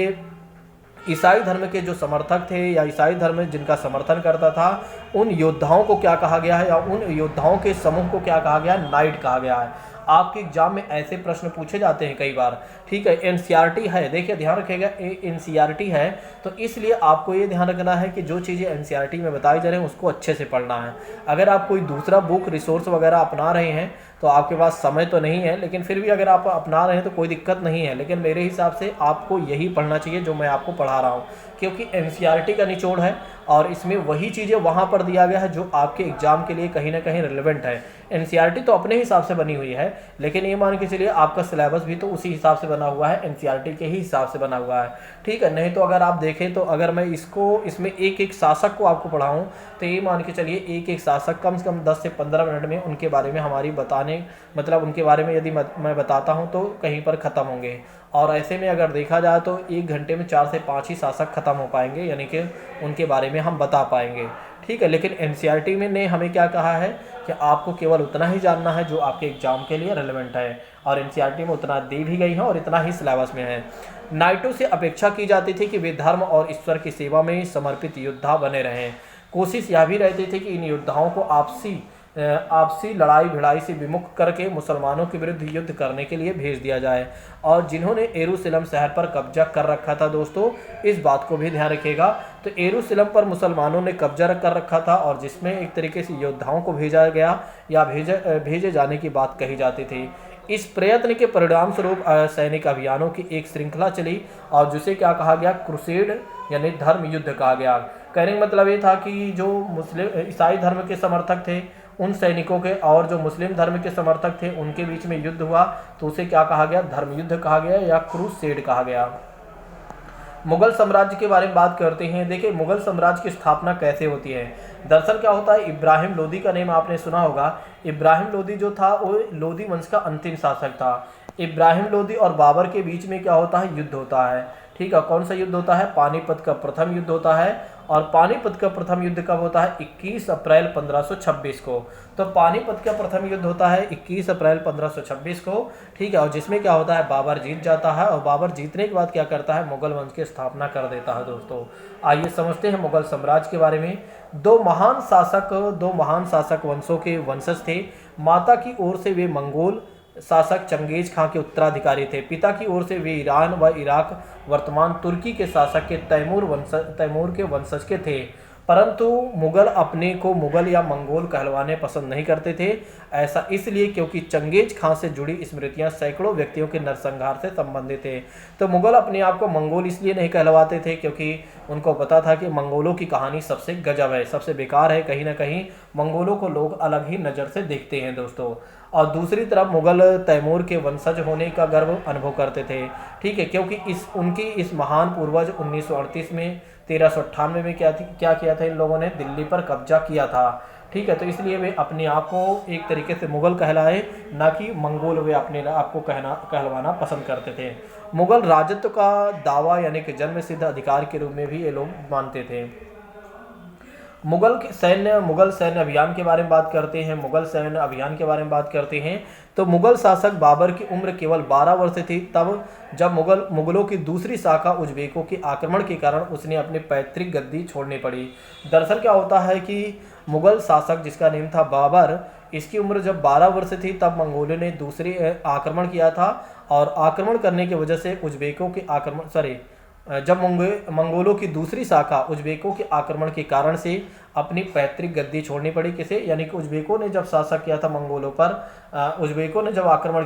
ईसाई धर्म के जो समर्थक थे या ईसाई धर्म जिनका समर्थन करता था, उन योद्धाओं को क्या कहा गया है, या उन योद्धाओं के समूह को क्या कहा गया, नाइट कहा गया है। आपके एग्जाम में ऐसे प्रश्न पूछे जाते हैं कई बार। ठीक है, एनसीईआरटी है, देखिए ध्यान रखिएगा, एनसीईआरटी है तो इसलिए आपको ये ध्यान रखना है कि जो चीज़ें एनसीईआरटी में बताई जा रही हैं उसको अच्छे से पढ़ना है। अगर आप कोई दूसरा बुक रिसोर्स वगैरह अपना रहे हैं तो आपके पास समय तो नहीं है, लेकिन फिर भी अगर आप अपना रहे हैं तो कोई दिक्कत नहीं है, लेकिन मेरे हिसाब से आपको यही पढ़ना चाहिए जो मैं आपको पढ़ा रहा हूँ, क्योंकि एनसीईआरटी का निचोड़ है और इसमें वही चीज़ें वहाँ पर दिया गया है जो आपके एग्जाम के लिए कहीं ना कहीं रिलेवेंट है। एनसीईआरटी तो अपने हिसाब से बनी हुई है, लेकिन ये मान के चलिए आपका सिलेबस भी तो उसी हिसाब से बना हुआ है, एनसीईआरटी के ही हिसाब से बना हुआ है। ठीक है, नहीं तो अगर आप देखें तो अगर मैं इसमें एक एक शासक को आपको पढ़ाऊँ तो ये मान के चलिए एक एक शासक कम से कम 10 से 15 मिनट में उनके बारे में उनके बारे में यदि मैं बताता हूँ तो कहीं पर ख़त्म होंगे। और ऐसे में अगर देखा जाए तो 1 घंटे में 4 से 5 ही शासक खत्म हो पाएंगे, यानी कि उनके बारे में हम बता पाएंगे। ठीक है, लेकिन एनसीईआरटी में ने हमें क्या कहा है कि आपको केवल उतना ही जानना है जो आपके एग्जाम के लिए रेलेवेंट है, और एनसीईआरटी में उतना दी भी गई है और इतना ही सिलेबस में है। नाइटों से अपेक्षा की जाती थी कि वे धर्म और ईश्वर की सेवा में समर्पित योद्धा बने रहें। कोशिश यह भी रहती थी कि इन योद्धाओं को आपसी लड़ाई भिड़ाई से विमुख करके मुसलमानों के विरुद्ध युद्ध करने के लिए भेज दिया जाए। और जिन्होंने यरूशलेम शहर पर कब्जा कर रखा था, दोस्तों इस बात को भी ध्यान रखिएगा, तो यरूशलेम पर मुसलमानों ने कब्जा कर रखा था और जिसमें एक तरीके से योद्धाओं को भेजा गया या भेजे जाने की बात कही जाती थी। इस प्रयत्न के परिणाम स्वरूप सैनिक अभियानों की एक श्रृंखला चली और जिसे क्या कहा गया, क्रूसेड यानी धर्म युद्ध कहा गया। कहने का मतलब ये था कि जो मुस्लिम ईसाई धर्म के समर्थक थे उन सैनिकों के और जो मुस्लिम धर्म के समर्थक थे उनके बीच में युद्ध हुआ, तो उसे क्या कहा गया, धर्म युद्ध कहा गया या क्रूसेड कहा गया। मुगल साम्राज्य के बारे में बात करते हैं। देखिए, मुगल साम्राज्य की स्थापना कैसे होती है। दरअसल क्या होता है, इब्राहिम लोदी का नाम आपने सुना होगा। इब्राहिम लोदी जो था वो लोदी वंश का अंतिम शासक था। इब्राहिम लोदी और बाबर के बीच में क्या होता है, युद्ध होता है। ठीक है, कौन सा युद्ध होता है, पानीपत का प्रथम युद्ध होता है। और पानीपत का प्रथम युद्ध कब होता है, 21 अप्रैल 1526 को। तो पानीपत का प्रथम युद्ध होता है 21 अप्रैल 1526 को। ठीक है, और जिसमें क्या होता है, बाबर जीत जाता है और बाबर जीतने के बाद क्या करता है, मुगल वंश की स्थापना कर देता है। दोस्तों आइए समझते हैं मुगल साम्राज्य के बारे में। दो महान शासक वंशों के वंशज थे। माता की ओर से वे मंगोल शासक चंगेज खां के उत्तराधिकारी थे। पिता की ओर से वे ईरान व इराक वर्तमान तुर्की के शासक के तैमूर के वंशज के थे, परंतु मुगल अपने को मुगल या मंगोल कहलवाने पसंद नहीं करते थे। ऐसा इसलिए क्योंकि चंगेज खां से जुड़ी स्मृतियां सैकड़ों व्यक्तियों के नरसंहार से संबंधित थे। तो मुगल अपने आप को मंगोल इसलिए नहीं कहलवाते थे क्योंकि उनको पता था कि मंगोलों की कहानी सबसे गजब है, सबसे बेकार है, कहीं ना कहीं मंगोलों को लोग अलग ही नज़र से देखते हैं दोस्तों। और दूसरी तरफ मुगल तैमूर के वंशज होने का गर्व अनुभव करते थे, ठीक है, क्योंकि उनकी इस महान पूर्वज 1938 में 1398 में क्या किया था, इन लोगों ने दिल्ली पर कब्जा किया था, ठीक है। तो इसलिए वे अपने आप को एक तरीके से मुगल कहलाए, ना कि मंगोल वे अपने आप को कहलवाना पसंद करते थे। मुगल राजत्व का दावा यानी कि जन्म सिद्ध अधिकार के रूप में भी ये लोग मानते थे। मुगल सैन्य अभियान के बारे में बात करते हैं। तो मुगल शासक बाबर की उम्र केवल 12 वर्ष थी तब जब मुगलों की दूसरी शाखा उज्बेकों के आक्रमण के कारण उसने अपनी पैतृक गद्दी छोड़नी पड़ी। दरअसल क्या होता है कि मुगल शासक जिसका नाम था बाबर, इसकी उम्र जब 12 वर्ष थी तब मंगोलों ने दूसरी आक्रमण किया था, और आक्रमण करने की वजह से उज्बेकों के जब मंगोलों की दूसरी शाखा उज्बेकों के आक्रमण के कारण से अपनी पैतृक गद्दी छोड़नी पड़ी। किसे, यानी कि उज्बेकों ने जब शासक किया था मंगोलों पर, उज्बेकों ने जब आक्रमण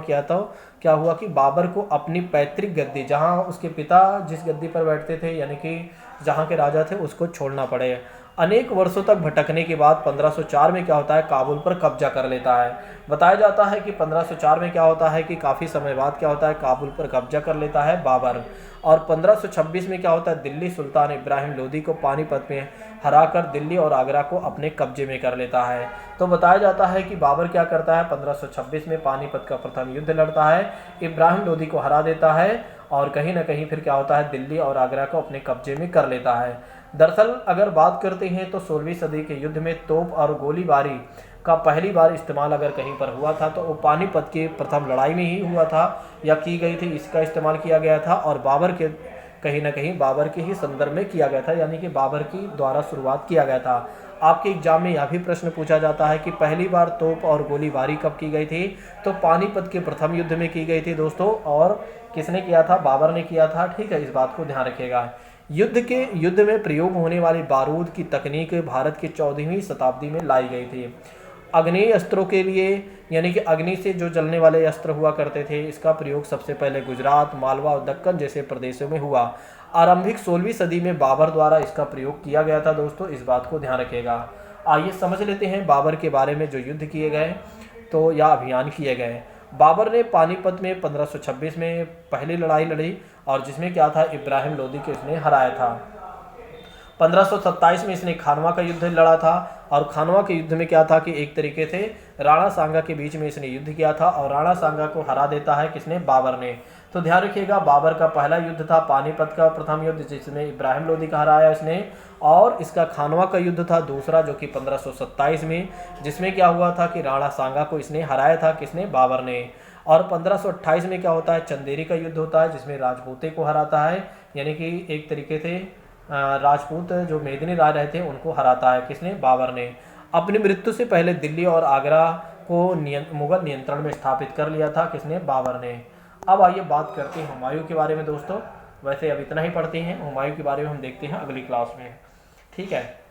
किया था क्या हुआ कि बाबर को अपनी पैतृक गद्दी, जहां उसके पिता जिस गद्दी पर बैठते थे यानी कि जहां के राजा थे, उसको छोड़ना पड़े। अनेक वर्षों तक भटकने के बाद 1504 में क्या होता है, काबुल पर कब्जा कर लेता है। बताया जाता है कि 1504 में क्या होता है कि काफ़ी समय बाद क्या होता है, काबुल पर कब्जा कर लेता है बाबर। और 1526 में क्या होता है, दिल्ली सुल्तान इब्राहिम लोदी को पानीपत में हराकर दिल्ली और आगरा को अपने कब्जे में कर लेता है। तो बताया जाता है कि बाबर क्या करता है, 1526 में पानीपत का प्रथम युद्ध लड़ता है, इब्राहिम लोदी को हरा देता है, और कहीं ना कहीं फिर क्या होता है, दिल्ली और आगरा को अपने कब्जे में कर लेता है। दरअसल अगर बात करते हैं तो 16वीं सदी के युद्ध में तोप और गोलीबारी का पहली बार इस्तेमाल अगर कहीं पर हुआ था तो वो पानीपत की प्रथम लड़ाई में ही हुआ था या की गई थी, इसका इस्तेमाल किया गया था, और कहीं ना कहीं बाबर के ही संदर्भ में किया गया था, यानी कि बाबर की द्वारा शुरुआत किया गया था। आपके एग्जाम में यह भी प्रश्न पूछा जाता है कि पहली बार तोप और गोलीबारी कब की गई थी, तो पानीपत के प्रथम युद्ध में की गई थी दोस्तों, और किसने किया था, बाबर ने किया था, ठीक है, इस बात को ध्यान रखिएगा। युद्ध में प्रयोग होने वाली बारूद की तकनीक भारत की 14वीं शताब्दी में लाई गई थी। अग्नेय अस्त्रों के लिए यानी कि अग्नि से जो जलने वाले अस्त्र हुआ करते थे, इसका प्रयोग सबसे पहले गुजरात, मालवा और दक्कन जैसे प्रदेशों में हुआ। आरंभिक 16वीं सदी में बाबर द्वारा इसका प्रयोग किया गया था दोस्तों, इस बात को ध्यान रखिएगा। आइए समझ लेते हैं बाबर के बारे में, जो युद्ध किए गए तो या अभियान किए गए। बाबर ने पानीपत में 1526 में पहली लड़ाई लड़ी, और जिसमें क्या था, इब्राहिम लोदी को इसने हराया था। 1527 में इसने खानवा का युद्ध लड़ा था, और खानवा के युद्ध में क्या था कि एक तरीके से राणा सांगा के बीच में इसने युद्ध किया था, और राणा सांगा को हरा देता है किसने, बाबर ने। तो ध्यान रखिएगा, बाबर का पहला युद्ध था पानीपत का प्रथम युद्ध, जिसमें इब्राहिम लोदी का हराया इसने, और इसका खानवा का युद्ध था दूसरा, जो कि 1527 में, जिसमें क्या हुआ था कि राणा सांगा को इसने हराया था किसने, बाबर ने। और 1528 में क्या होता है, चंदेरी का युद्ध होता है, जिसमें राजपूते को हराता है, यानी कि एक तरीके से राजपूत जो मेदिनी राज रहे थे उनको हराता है किसने, बाबर ने। अपनी मृत्यु से पहले दिल्ली और आगरा को मुगल नियंत्रण में स्थापित कर लिया था किसने, बाबर ने। अब आइए बात करते हैं हुमायूं के बारे में दोस्तों। वैसे अब इतना ही पढ़ते हैं, हुमायूं के बारे में हम देखते हैं अगली क्लास में, ठीक है।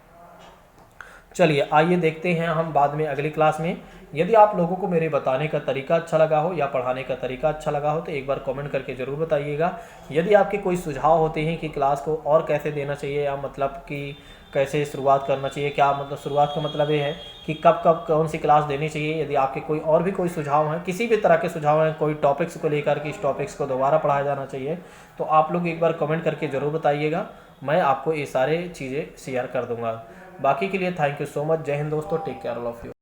चलिए आइए देखते हैं हम बाद में अगली क्लास में। यदि आप लोगों को मेरे बताने का तरीका अच्छा लगा हो या पढ़ाने का तरीका अच्छा लगा हो तो एक बार कमेंट करके ज़रूर बताइएगा। यदि आपके कोई सुझाव होते हैं कि क्लास को और कैसे देना चाहिए, या मतलब कि कैसे शुरुआत करना चाहिए, क्या मतलब शुरुआत का मतलब ये है कि कब कब कौन सी क्लास देनी चाहिए, यदि आपके कोई और भी कोई सुझाव हैं, किसी भी तरह के सुझाव हैं, कोई टॉपिक्स को लेकर कि इस टॉपिक्स को दोबारा पढ़ाया जाना चाहिए, तो आप लोग एक बार कमेंट करके ज़रूर बताइएगा। मैं आपको ये सारे चीज़ें शेयर कर दूँगा। बाकी के लिए थैंक यू सो मच। जय हिंद दोस्तों, take care all of you.